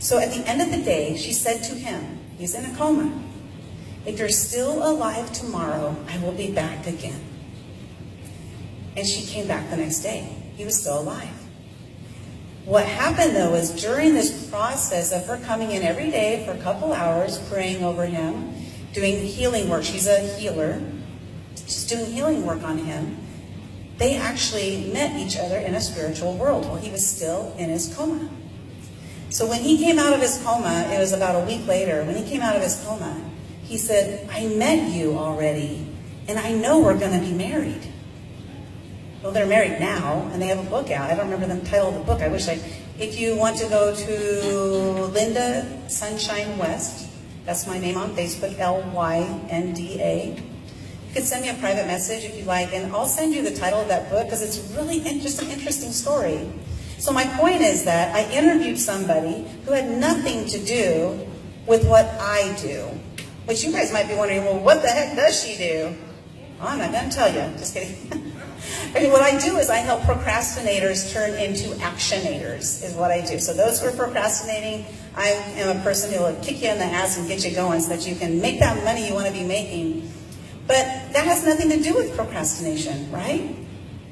So at the end of the day, she said to him, he's in a coma, if you're still alive tomorrow, I will be back again. And she came back the next day. He was still alive. What happened though is during this process of her coming in every day for a couple hours, praying over him, doing healing work, she's a healer, she's doing healing work on him, they actually met each other in a spiritual world while he was still in his coma. So when he came out of his coma, it was about a week later, when he came out of his coma, he said, I met you already, and I know we're going to be married. Well, they're married now, and they have a book out. I don't remember the title of the book. I wish if you want to go to Linda Sunshine West, that's my name on Facebook, Lynda. You can send me a private message if you like, and I'll send you the title of that book because it's really just an interesting story. So my point is that I interviewed somebody who had nothing to do with what I do, which you guys might be wondering, well, what the heck does she do? Well, I'm not going to tell you. Just kidding. I mean, what I do is I help procrastinators turn into actionators, is what I do. So those who are procrastinating, I am a person who will kick you in the ass and get you going so that you can make that money you want to be making. But that has nothing to do with procrastination, right?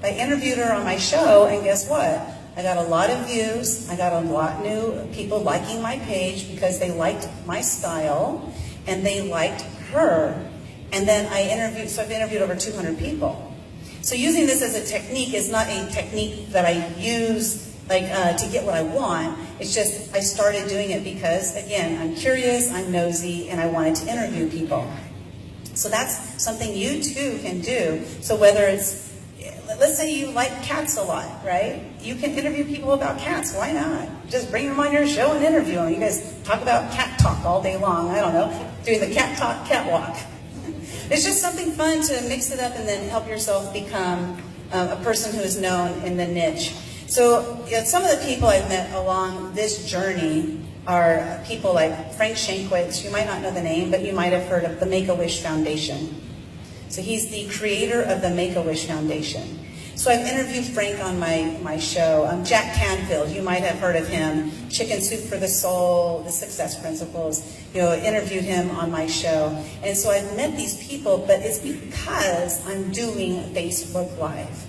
I interviewed her on my show, and guess what? I got a lot of views. I got a lot of new people liking my page because they liked my style, and they liked her. And then I've interviewed over 200 people. So using this as a technique is not a technique that I use to get what I want. It's just I started doing it because, again, I'm curious, I'm nosy, and I wanted to interview people. So that's something you too can do. So whether it's, let's say you like cats a lot, right? You can interview people about cats. Why not? Just bring them on your show and interview them. You guys talk about cat talk all day long. I don't know, doing the cat talk catwalk. It's just something fun to mix it up and then help yourself become a person who is known in the niche. So some of the people I've met along this journey are people like Frank Shankwitz. You might not know the name, but you might have heard of the Make-A-Wish Foundation. So he's the creator of the Make-A-Wish Foundation. So I've interviewed Frank on my show. Jack Canfield, you might have heard of him. Chicken Soup for the Soul, The Success Principles. Interviewed him on my show. And so I've met these people, but it's because I'm doing Facebook Live.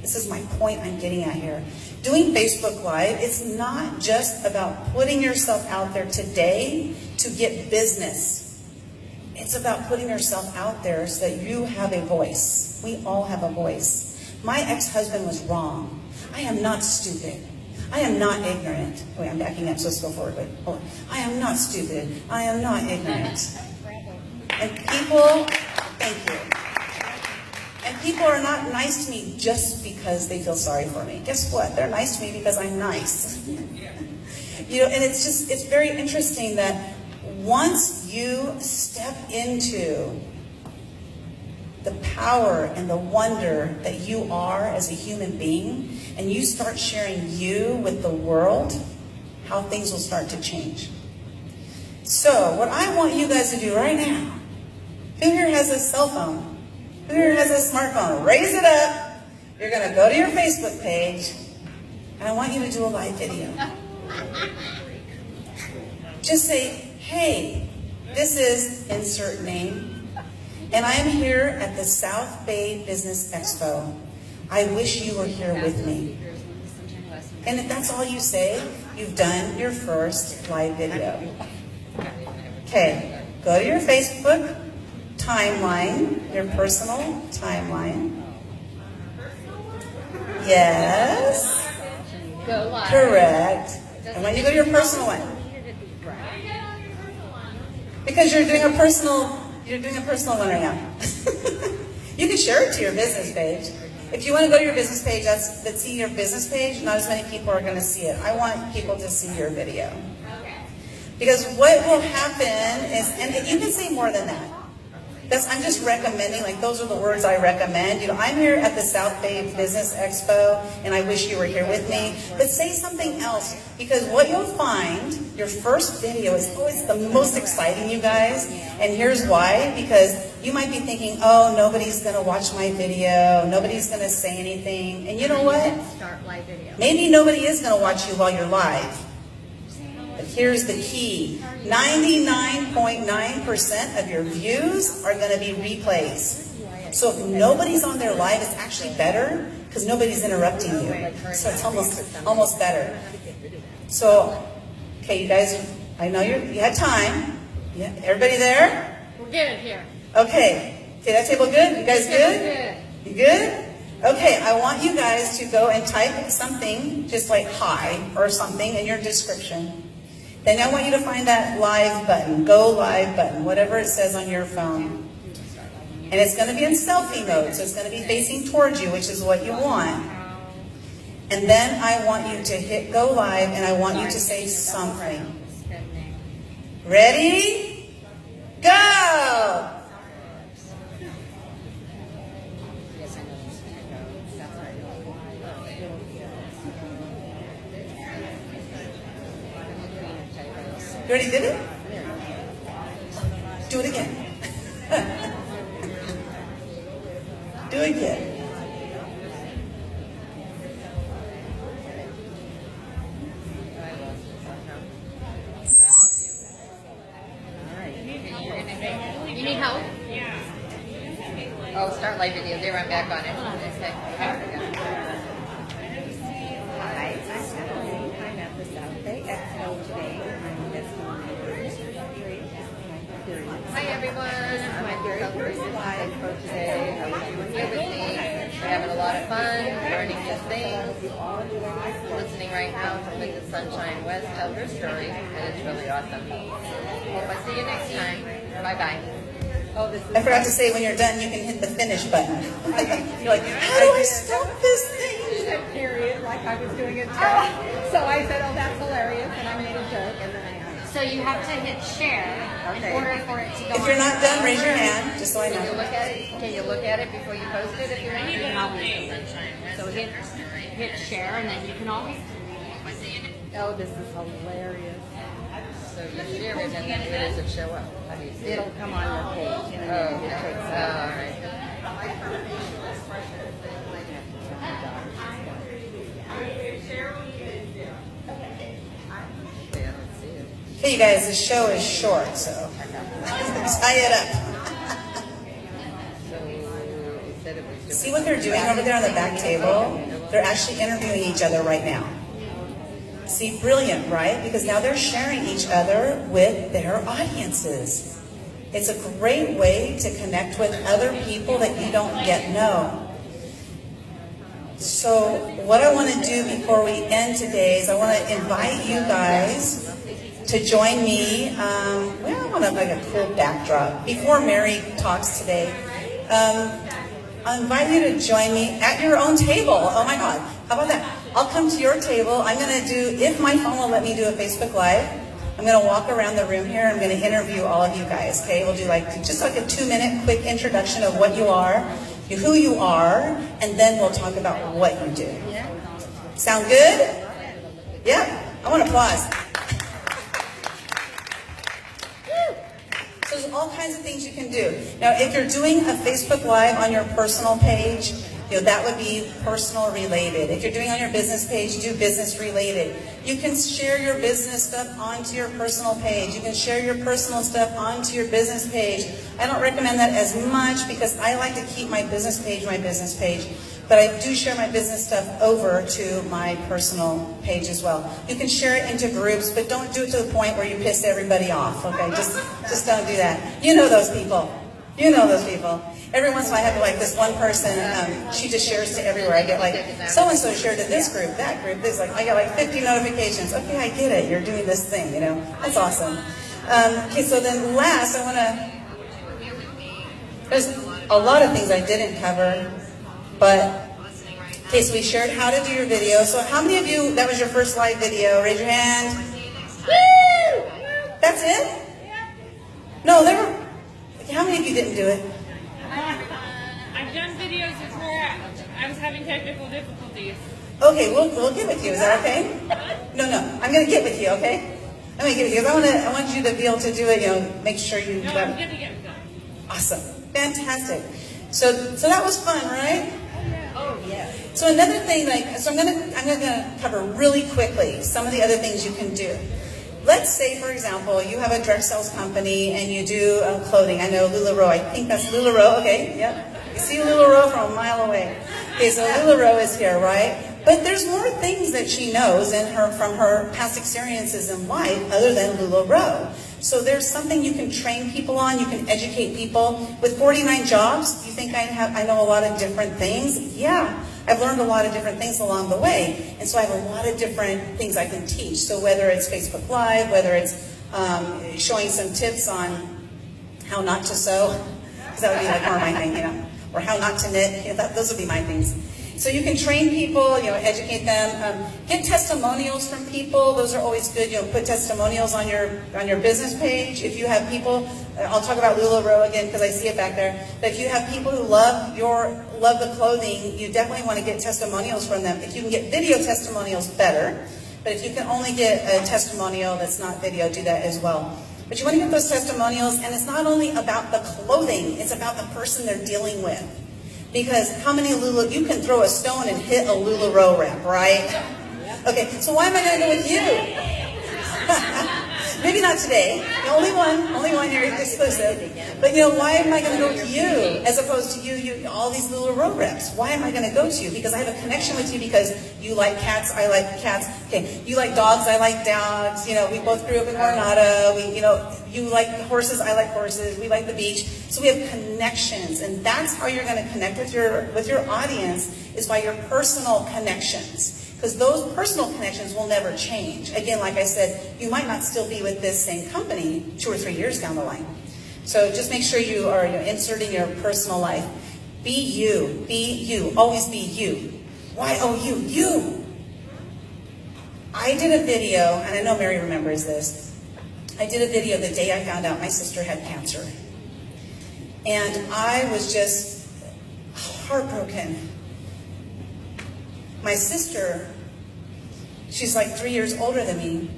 This is my point I'm getting at here. Doing Facebook Live, it's not just about putting yourself out there today to get business. It's about putting yourself out there so that you have a voice. We all have a voice. My ex-husband was wrong. I am not stupid. I am not ignorant. Wait, I'm backing up, so let's go forward. Wait, hold on. I am not stupid. I am not ignorant. And people, thank you. And people are not nice to me just because they feel sorry for me. Guess what? They're nice to me because I'm nice. And it's very interesting that once you step into the power and the wonder that you are as a human being, and you start sharing you with the world, how things will start to change. So, what I want you guys to do right now, who here has a cell phone? Who here has a smartphone? Raise it up. You're going to go to your Facebook page, and I want you to do a live video. Just say, hey, this is insert name, and I am here at the South Bay Business Expo. I wish you were here with me. And if that's all you say, you've done your first live video. Okay, go to your Facebook timeline, your personal timeline. Yes. Go live. Correct. And when you go to your personal one, because you're doing a personal one right now. You can share it to your business page. If you want to go to your business page, but see your business page, not as many people are going to see it. I want people to see your video. Because what will happen is, and you can say more than that. I'm just recommending, those are the words I recommend. I'm here at the South Bay Business Expo, and I wish you were here with me. But say something else, because what you'll find, your first video is always the most exciting, you guys. And here's why, because you might be thinking, oh, nobody's going to watch my video, nobody's going to say anything. And you know what? Start live video. Maybe nobody is going to watch you while you're live. But here's the key. 99.9% of your views are going to be replays. So if nobody's on their live, it's actually better because because nobody's interrupting you. So it's almost better. So, okay, you guys, I know you had time. Yeah, everybody there? We're good here. Okay, that table good? You guys good? You good? Okay, I want you guys to go and type something, just like hi or something in your description. Then I want you to find that live button, go live button, whatever it says on your phone. And it's going to be in selfie mode, so it's going to be facing towards you, which is what you want. And then I want you to hit go live, and I want you to say something. Ready? Go! You already did it? Do it again. Do it again. You need help? Yeah. Oh, start live video. There, I'm back on it. Okay. Hi, I'm Emily. I'm at the South Bay Expo today. I'm Miss Hi, everyone. I'm my very first live Expo today. I was doing Here with me. We're having a lot of fun, learning new things, listening right now to Live the Sunshine West tell her story, and it's really awesome. Hope I see you next time. Bye-bye. Oh, this is I forgot to say, when you're done, you can hit the finish button. You're like, how do I stop this thing? period, like I was doing a joke. So I said, oh, that's hilarious, and I made a joke, and then I asked. So you have to hit share in order for it to go. If you're not done, raise your hand, just so I Can you know. look at it? Can you look at it before you post it if you're not? So hit share, and then you can always. Oh, this is hilarious. So you share it, and then where does it show up? How do you see it? It'll come on your page, and then Oh, it okay. takes All right. Yeah, let's see it. Hey, you guys, the show is short, so tie it up. So you said it was See what they're doing over there on the back table? They're actually interviewing each other right now. See, brilliant, right? Because now they're sharing each other with their audiences. It's a great way to connect with other people that you don't yet know. So what I want to do before we end today is I want to invite you guys to join me. I want to like a cool backdrop. Before Mary talks today, I'll invite you to join me at your own table. Oh my God, how about that? I'll come to your table. I'm going to do, if my phone will let me do a Facebook Live, I'm going to walk around the room here. I'm going to interview all of you guys, okay? We'll do just like a 2-minute quick introduction of what you are, who you are, and then we'll talk about what you do. Sound good? Yeah? I want applause. So there's all kinds of things you can do. Now, if you're doing a Facebook Live on your personal page, that would be personal related. If you're doing on your business page, do business related. You can share your business stuff onto your personal page. You can share your personal stuff onto your business page. I don't recommend that as much because I like to keep my business page. But I do share my business stuff over to my personal page as well. You can share it into groups, but don't do it to the point where you piss everybody off, okay? Just don't do that. You know those people. You know those people. Every once in a while I have like this one person, she just shares to everywhere. I get like, so-and-so shared to this group, that group, this, like, I get like 50 notifications. Okay, I get it, you're doing this thing, That's awesome. Okay, so then last, I want to, there's a lot of things I didn't cover, but, okay, so we shared how to do your video. So how many of you, that was your first live video? Raise your hand. Woo! That's it? No, there were, how many of you didn't do it? I've done videos before. I was having technical difficulties. Okay, we'll get with you. Is that okay? No, I'm going to get with you. Okay, I'm going to get with you. I want you to be able to do it. Make sure you. No, I'm going to get done. Awesome, fantastic. So that was fun, right? Oh yeah. So another thing, I'm going to cover really quickly some of the other things you can do. Let's say, for example, you have a direct sales company and you do clothing. I know LuLaRoe. I think that's LuLaRoe. Okay, yep. You see LuLaRoe from a mile away. Okay, so LuLaRoe is here, right? But there's more things that she knows from her past experiences in life other than LuLaRoe. So there's something you can train people on, you can educate people. With 49 jobs, you think I know a lot of different things? Yeah, I've learned a lot of different things along the way. And so I have a lot of different things I can teach. So whether it's Facebook Live, whether it's showing some tips on how not to sew, because that would be like more my thing, or how not to knit, those would be my things. So you can train people, educate them, get testimonials from people. Those are always good. Put testimonials on your business page. If you have people, I'll talk about LuLaRoe again because I see it back there. But if you have people who love the clothing, you definitely want to get testimonials from them. If you can get video testimonials, better. But if you can only get a testimonial that's not video, do that as well. But you want to get those testimonials, and it's not only about the clothing; it's about the person they're dealing with. Because how many you can throw a stone and hit a LuLaRoe rep, right? Okay, so why am I going to go with you? Maybe not today. Only one here exclusive. But why am I going to go with you as opposed to you all these LuLaRoe reps? Why am I going to go to you? Because I have a connection with you because you like cats, I like cats. Okay, you like dogs, I like dogs. We both grew up in Coronado. You like horses, I like horses. We like the beach. So we have connections, and that's how you're going to connect with your audience is by your personal connections. Because those personal connections will never change. Again, like I said, you might not still be with this same company 2 or 3 years down the line. So just make sure you are inserting your personal life. Be you. Be you. Always be you. Y-O-U. You. I did a video, and I know Mary remembers this. I did a video the day I found out my sister had cancer. And I was just heartbroken. My sister, she's like 3 years older than me.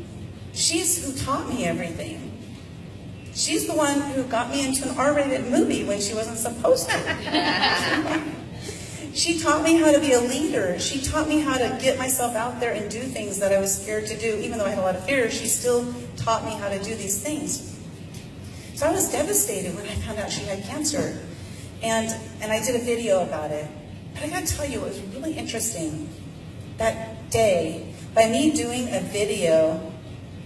She's who taught me everything. She's the one who got me into an R-rated movie when she wasn't supposed to. She taught me how to be a leader. She taught me how to get myself out there and do things that I was scared to do. Even though I had a lot of fear, she still taught me how to do these things. So I was devastated when I found out she had cancer. And I did a video about it. But I gotta tell you, it was really interesting that day, by me doing a video,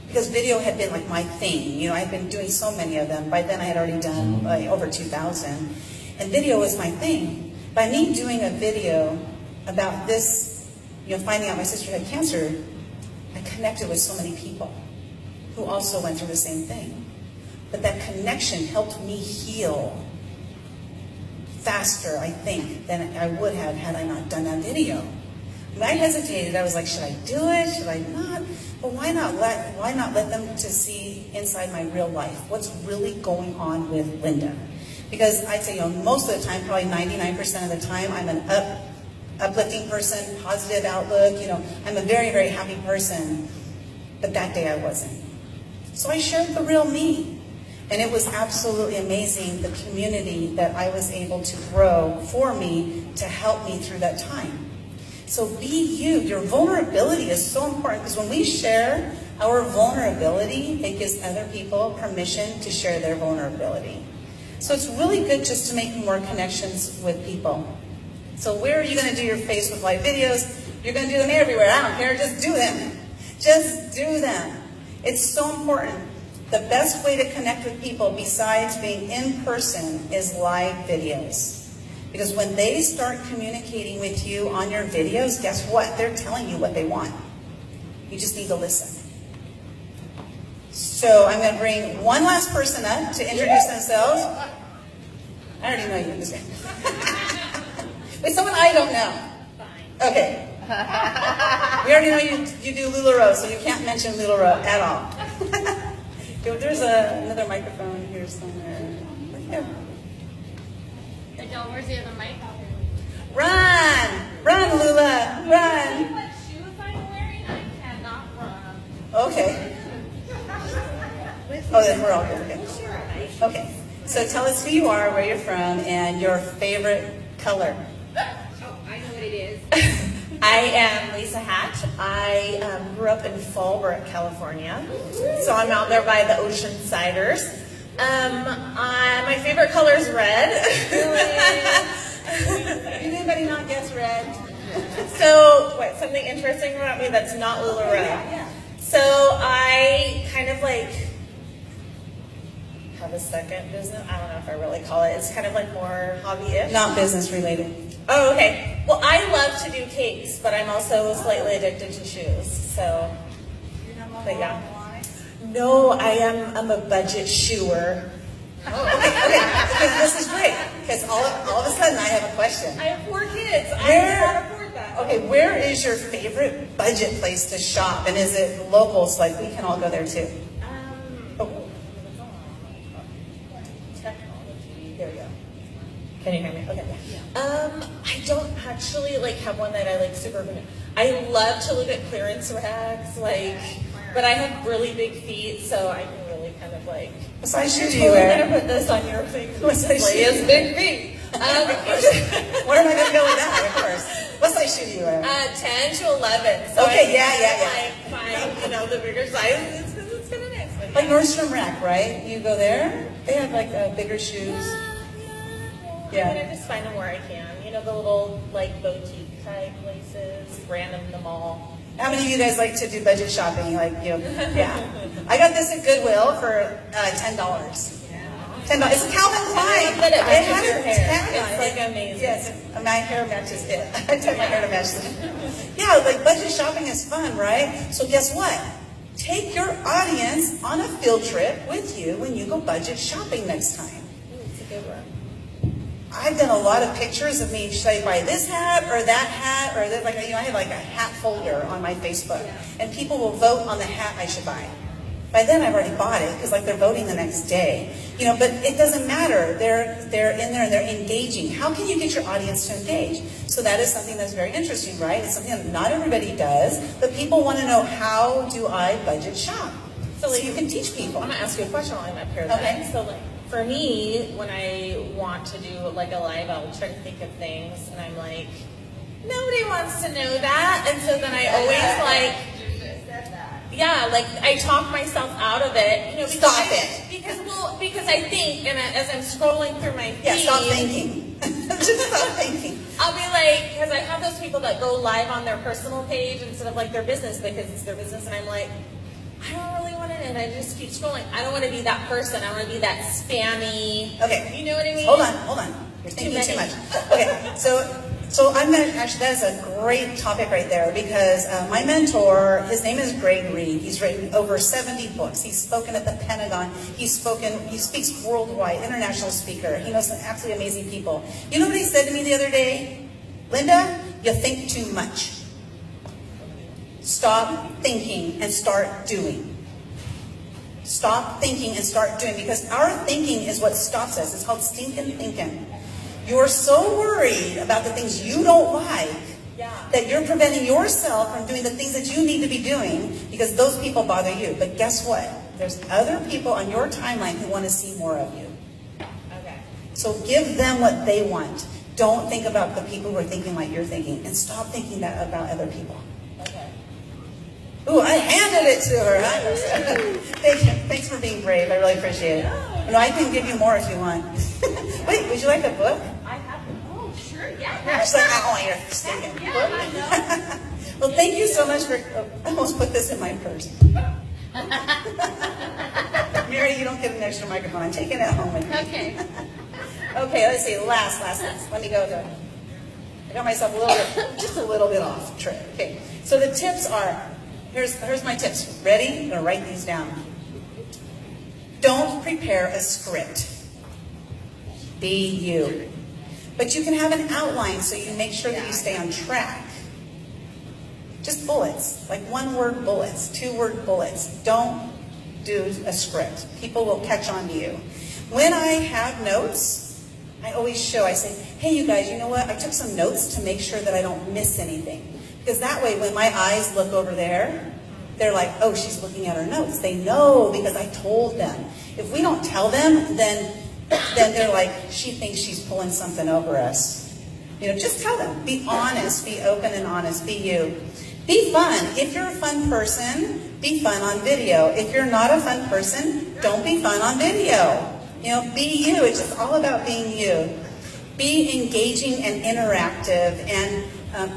because video had been like my thing. I had been doing so many of them. By then I had already done over 2,000. And video was my thing. By me doing a video about this, finding out my sister had cancer, I connected with so many people who also went through the same thing. But that connection helped me heal faster, I think, than I would have had I not done that video. I hesitated. I was like, should I do it? Should I not? But why not let them to see inside my real life? What's really going on with Linda? Because I'd say, most of the time, probably 99% of the time, I'm an uplifting person, positive outlook. I'm a very, very happy person. But that day I wasn't. So I shared the real me. And it was absolutely amazing, the community that I was able to grow for me to help me through that time. So be you. Your vulnerability is so important because when we share our vulnerability, it gives other people permission to share their vulnerability. So it's really good just to make more connections with people. So where are you going to do your Facebook Live videos? You're going to do them everywhere. I don't care. Just do them. Just do them. It's so important. The best way to connect with people besides being in person is live videos. Because when they start communicating with you on your videos, guess what? They're telling you what they want. You just need to listen. So I'm going to bring one last person up to introduce themselves. I already know you. Wait, someone I don't know. Okay. We already know you do LuLaRoe, so you can't mention LuLaRoe at all. There's another microphone here somewhere. Here. Edel, where's the other mic? Run! Run, Lula! Run! What shoes I'm wearing? I cannot run. Okay. Oh, then we're all good. Okay. Okay. So tell us who you are, where you're from, and your favorite color. Oh, I know what it is. I am Lisa Hatch. I grew up in Fallbrook, California. So I'm out there by the Oceansiders. My favorite color is red. Did anybody not guess red? So, what, something interesting about me that's not LuLaRoe. Yeah. So, I kind of like have a second business. I don't know if I really call it. It's kind of like more hobby-ish. Not business related. Oh, okay. Well, I love to do cakes, but I'm also slightly addicted to shoes. So, but yeah. No, I'm a budget shoer. Okay, this is great, because all of a sudden I have a question. I have 4 kids. I Where- cannot afford that. Okay, where is your favorite budget place to shop? And is it local, so like we can all go there too? Oh, Technology. there we go. Can you hear me? Okay. I don't actually like have one that I like super. I love to look at clearance racks, like, but I have really big feet, so I can really kind of like. What size shoe do I'm you totally wear? gonna put this on your thing. What size shoe? Leia's big feet. Where am I going to go with that? Of course. What size shoe do you wear? 10 to 11. So Okay, I yeah. Like, find the bigger size. It's kind of nice. But Like Nordstrom Rack, right? You go there, they have like bigger shoes. Yeah. I just find them where I can. The little like boutique type places, random in the mall. How many of you guys like to do budget shopping? Like yeah. I got this at Goodwill for $10. $10. It's a Calvin Klein. But it has matches your a hair. tag on It's it. like amazing. Yes, my hair matches it. I took my hair to match it. Yeah, like budget shopping is fun, right? So guess what? Take your audience on a field trip with you when you go budget shopping next time. It's a good one. I've done a lot of pictures of me. Should I buy this hat or that hat or this? Like I have like a hat folder on my Facebook, and people will vote on the hat I should buy. By then, I've already bought it because like they're voting the next day. But it doesn't matter. They're in there and they're engaging. How can you get your audience to engage? So that is something that's very interesting, right? It's something that not everybody does, but people want to know, how do I budget shop? So you can teach people. I'm gonna ask you a question while I'm up here. Okay. So like for me, when I want to do like a live, I'll try to think of things, and I'm like, nobody wants to know that, and so then I always like. Yeah, like I talk myself out of it. Because Stop it. Because I think, and as I'm scrolling through my feed, Yeah, stop thinking. Just stop thinking. I'll be like, because I have those people that go live on their personal page instead of like their business because it's their business, and I'm like, I don't really want it, and I just keep scrolling. I don't want to be that person. I want to be that spammy. Okay. You know what I mean? Hold on. You're thinking too much. Okay, so I'm going to, actually, that is a great topic right there, because my mentor, his name is Greg Reed. He's written over 70 books. He's spoken at the Pentagon. He speaks worldwide, international speaker. He knows some absolutely amazing people. You know what he said to me the other day? Linda, you think too much. Stop thinking and start doing. Stop thinking and start doing, because our thinking is what stops us. It's called stinking thinking. You're so worried about the things you don't like that you're preventing yourself from doing the things that you need to be doing because those people bother you. But guess what? There's other people on your timeline who want to see more of you. Okay. So give them what they want. Don't think about the people who are thinking like you're thinking, and stop thinking that about other people. Okay. Ooh, I handed it to her. Thanks for being brave. I really appreciate it. I can give you more if you want. Wait, would you like a book? I have. Oh, sure. Yeah. She's like, I want your stinking book. Well, thank you so much for. I almost put this in my purse. Mary, you don't get an extra microphone. I'm taking it home with me. Okay. Okay, let's see. Last. Let me go to. I got myself just a little bit off track. Okay, so the tips are. Here's my tips. Ready? I'm gonna write these down. Don't prepare a script. Be you. But you can have an outline so you make sure that you stay on track. Just bullets, like 1-word bullets, 2-word bullets. Don't do a script. People will catch on to you. When I have notes, I always show, I say, hey, you guys, you know what? I took some notes to make sure that I don't miss anything. Because that way, when my eyes look over there, they're like, oh, she's looking at her notes. They know because I told them. If we don't tell them, then they're like, she thinks she's pulling something over us. Just tell them. Be honest. Be open and honest. Be you. Be fun. If you're a fun person, be fun on video. If you're not a fun person, don't be fun on video. Be you. It's just all about being you. Be engaging and interactive, and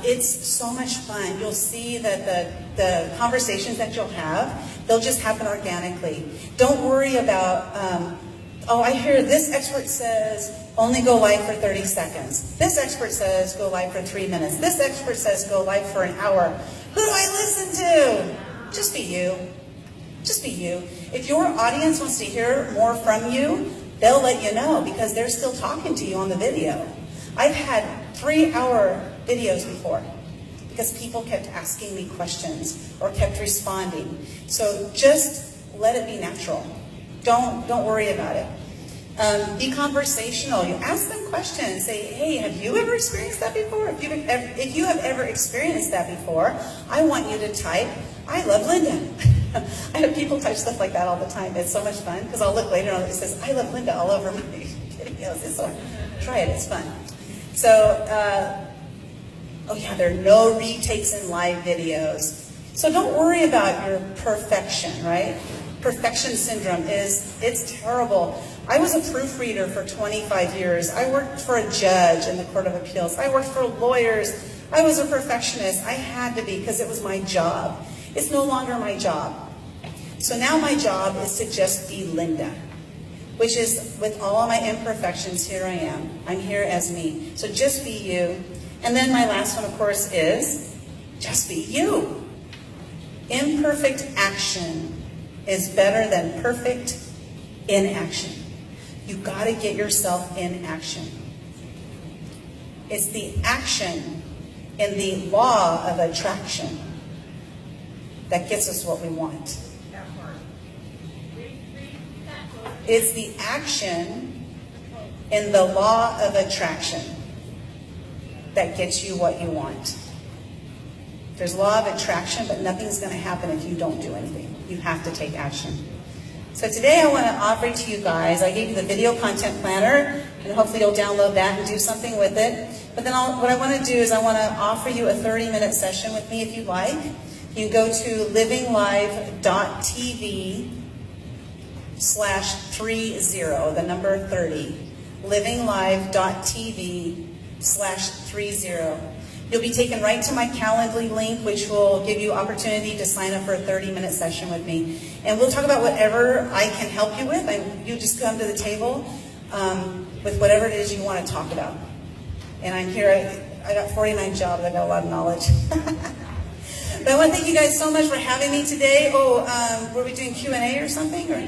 it's so much fun. You'll see that the conversations that you'll have, they'll just happen organically. Don't worry about, oh, I hear this expert says only go live for 30 seconds. This expert says go live for 3 minutes. This expert says go live for an hour. Who do I listen to? Just be you. Just be you. If your audience wants to hear more from you, they'll let you know because they're still talking to you on the video. I've had 3-hour videos before because people kept asking me questions or kept responding. So just let it be natural. Don't worry about it. Be conversational. You ask them questions. Say, hey, have you ever experienced that before? If you have ever experienced that before, I want you to type, I love Linda. I have people type stuff like that all the time. It's so much fun because I'll look later and it says, I love Linda all over my videos. So try it, it's fun. So, oh yeah, there are no retakes in live videos. So don't worry about your perfection, right? Perfection syndrome it's terrible. I was a proofreader for 25 years. I worked for a judge in the Court of Appeals. I worked for lawyers. I was a perfectionist. I had to be because it was my job. It's no longer my job. So now my job is to just be Linda, which is with all of my imperfections, here I am. I'm here as me. So just be you. And then my last one, of course, is just be you. Imperfect action is better than perfect inaction. You got to get yourself in action. It's the action in the law of attraction that gets us what we want. It's the action in the law of attraction that gets you what you want. There's law of attraction, but nothing's going to happen if you don't do anything. You have to take action. So today I want to offer to you guys, I gave you the video content planner, and hopefully you'll download that and do something with it. But then what I want to do is I want to offer you a 30-minute session with me if you'd like. You can go to livinglive.tv/30, the number 30. livinglive.tv/30. You'll be taken right to my Calendly link, which will give you opportunity to sign up for a 30-minute session with me. And we'll talk about whatever I can help you with. You just come to the table with whatever it is you want to talk about. And I'm here. I got 49 jobs. I got a lot of knowledge. But I want to thank you guys so much for having me today. Oh, were we doing Q&A or something? Or?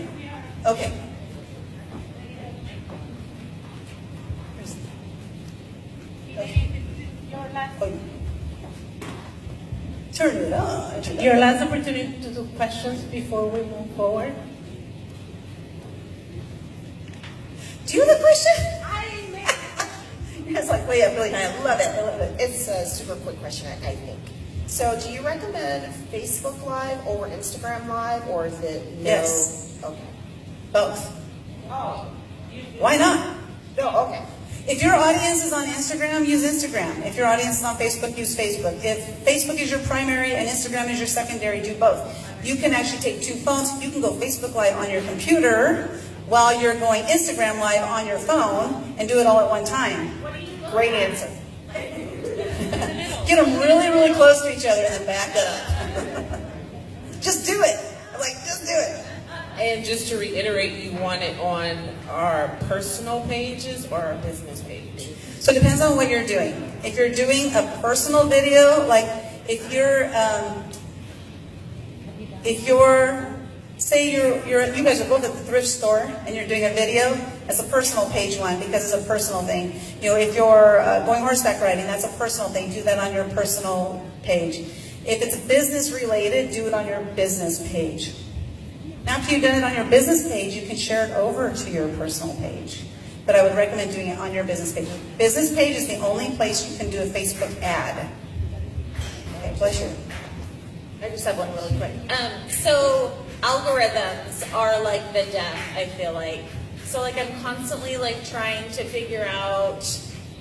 Okay. Oh. Turn it on. Your last opportunity to do questions before we move forward. Do you have a question? It's like way up really high. I love it. I love it. It's a super quick question, I think. So, do you recommend Facebook Live or Instagram Live, or is it no? Yes. Okay. Both. Why not? No, okay. If your audience is on Instagram, use Instagram. If your audience is on Facebook, use Facebook. If Facebook is your primary and Instagram is your secondary, do both. You can actually take 2 phones. You can go Facebook Live on your computer while you're going Instagram Live on your phone and do it all at one time. Great answer. Get them really, really close to each other and then back up. Just do it. I'm like, just do it. And just to reiterate, you want it on our personal pages or our business page? So it depends on what you're doing. If you're doing a personal video, like if you're say you guys are both at the thrift store and you're doing a video, that's a personal page one because it's a personal thing. You know, if you're going horseback riding, that's a personal thing. Do that on your personal page. If it's business related, do it on your business page. After you've done it on your business page, you can share it over to your personal page. But I would recommend doing it on your business page. Business page is the only place you can do a Facebook ad. Okay, pleasure. I just have one really quick. So algorithms are like the death, I feel like. So like I'm constantly like trying to figure out,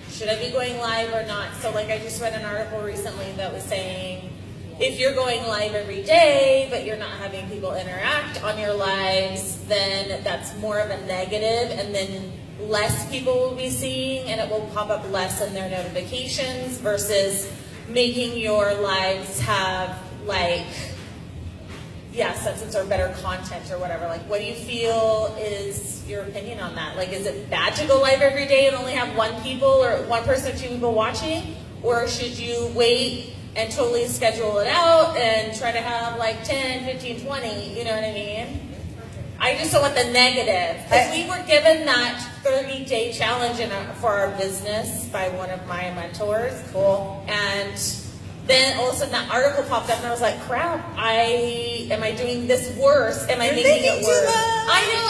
should I be going live or not? So like I just read an article recently that was saying, if you're going live every day, but you're not having people interact on your lives, then that's more of a negative. And then less people will be seeing and it will pop up less in their notifications versus making your lives have like, substance or better content or whatever. Like, what do you feel is your opinion on that? Like, is it bad to go live every day and only have one person or two people watching? Or should you wait and totally schedule it out and try to have like 10, 15, 20, you know what I mean? I just don't want the negative. Because we were given that 30-day challenge for our business by one of my mentors. Cool. And then all of a sudden that article popped up and I was like, crap, am I doing this worse? Am I making it worse? I know.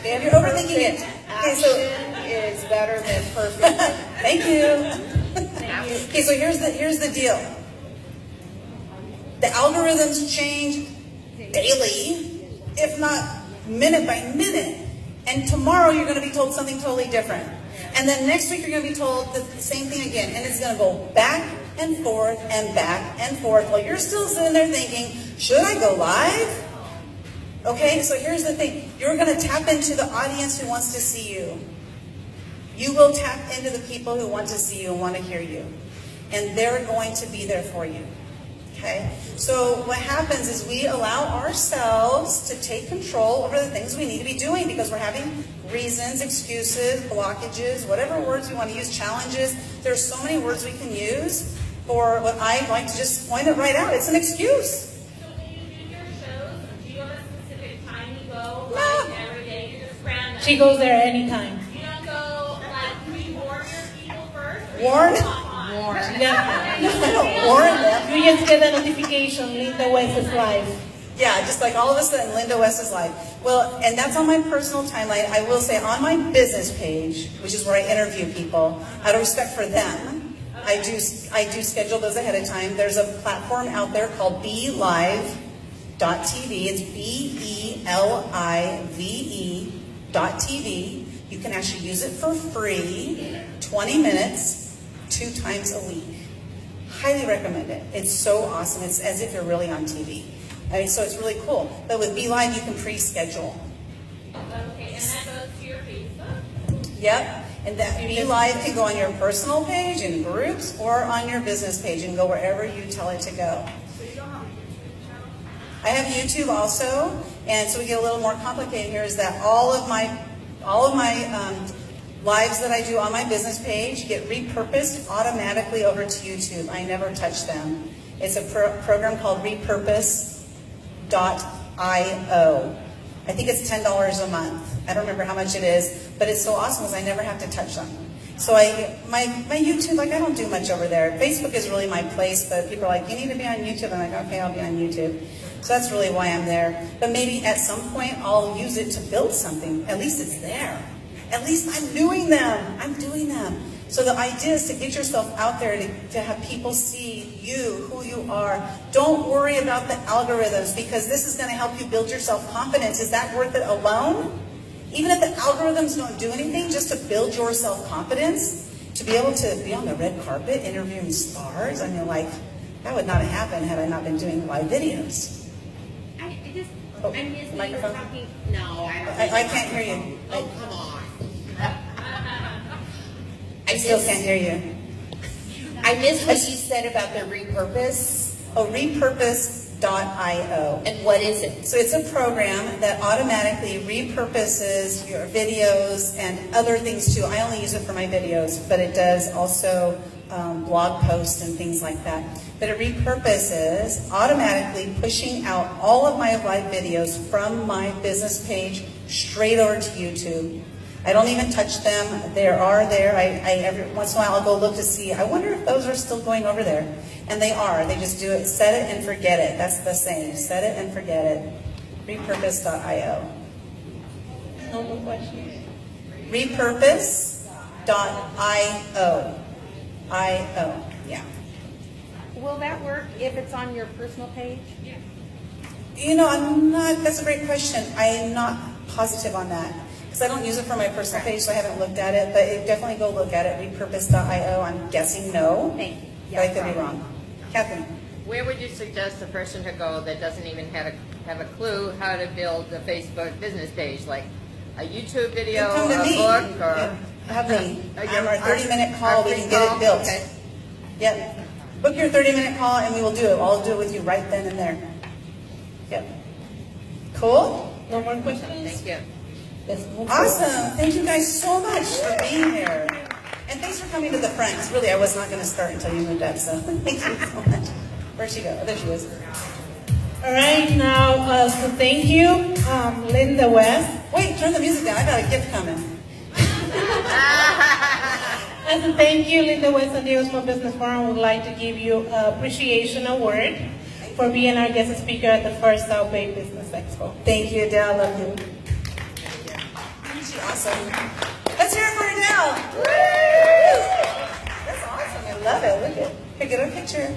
But you're overthinking it. Action is better than perfect. Thank you. Okay, so here's the deal. The algorithms change daily, if not minute by minute. And tomorrow you're going to be told something totally different. And then next week you're going to be told the same thing again. And it's going to go back and forth and back and forth while you're still sitting there thinking, should I go live? Okay, so here's the thing. You're going to tap into the audience who wants to see you. You will tap into the people who want to see you and want to hear you. And they're going to be there for you. Okay? So what happens is we allow ourselves to take control over the things we need to be doing because we're having reasons, excuses, blockages, whatever words we want to use, challenges. There's so many words we can use for what I like to just point it right out. It's an excuse. So when you do your shows, do you have a specific time you go? Like every day, you're just random? She goes there anytime. You don't go, like, do you warn your people first? Warn? Yeah. Warn them. You just get a notification, Linda West is live. Yeah, just like all of a sudden, Linda West is live. Well, and that's on my personal timeline. I will say on my business page, which is where I interview people, out of respect for them, I do schedule those ahead of time. There's a platform out there called BeLive.tv. It's BeLive.tv. You can actually use it for free, 20 minutes, 2 times a week. Highly recommend it. It's so awesome. It's as if you're really on TV. I mean, so it's really cool. But with BeLive, you can pre-schedule. Okay, and that goes to your Facebook? Yep. And that BeLive can go on your personal page in groups or on your business page and go wherever you tell it to go. So you don't have a YouTube channel? I have YouTube also, and so we get a little more complicated here is that all of my lives that I do on my business page get repurposed automatically over to YouTube. I never touch them. It's a program called Repurpose.io. I think it's $10 a month. I don't remember how much it is, but it's so awesome because I never have to touch them. So my YouTube, like I don't do much over there. Facebook is really my place, but people are like, you need to be on YouTube. I'm like, okay, I'll be on YouTube. So that's really why I'm there. But maybe at some point I'll use it to build something. At least it's there. At least I'm doing them. I'm doing them. So the idea is to get yourself out there to have people see you, who you are. Don't worry about the algorithms because this is going to help you build your self-confidence. Is that worth it alone? Even if the algorithms don't do anything, just to build your self-confidence, to be able to be on the red carpet interviewing stars, I mean, like, that would not have happened had I not been doing live videos. I missed Oh, when you were microphone? talking. No, I don't. I can't hear you. Oh, come on. I still can't hear you. I missed what you said about the repurpose. Oh, repurpose.io. And what is it? So it's a program that automatically repurposes your videos and other things too. I only use it for my videos, but it does also blog posts and things like that. But it repurposes, automatically pushing out all of my live videos from my business page straight over to YouTube. I don't even touch them. They are there. I every once in a while I'll go look to see. I wonder if those are still going over there. And they are. They just do it. Set it and forget it. That's the saying. Set it and forget it. Repurpose.io. No more questions. Repurpose.io. I-O. Yeah. Will that work if it's on your personal page? You know, that's a great question. I'm not positive on that. Because I don't use it for my personal page, so I haven't looked at it. But definitely go look at it. Repurpose.io. I'm guessing no. Thank you. But I could be wrong. Catherine. Where would you suggest a person to go that doesn't even have a clue how to build a Facebook business page? Like, a YouTube video, You come to a me. book, or Have me. Or I'm our your- 30-minute call. our We free can get call? it built. Okay. Yep. Book your 30-minute call and we will do it. I'll do it with you right then and there. Yep. Cool? No more questions? Thank you. Let's move forward. Awesome. Thank you guys so much for being here. And thanks for coming to the front. 'Cause really, I was not going to start until you moved up. So thank you so much. Where'd she go? Oh, there she is. All right, now, so thank you, Linda West. Wait, turn the music down. I got a gift coming. As a thank you, Linda West and the Small Business Forum would like to give you an appreciation award for being our guest speaker at the first South Bay Business Expo. Thank you, Edel. Love you. She's awesome. Let's hear it for Edel. That's awesome. I love it. Look at. Here, get a picture.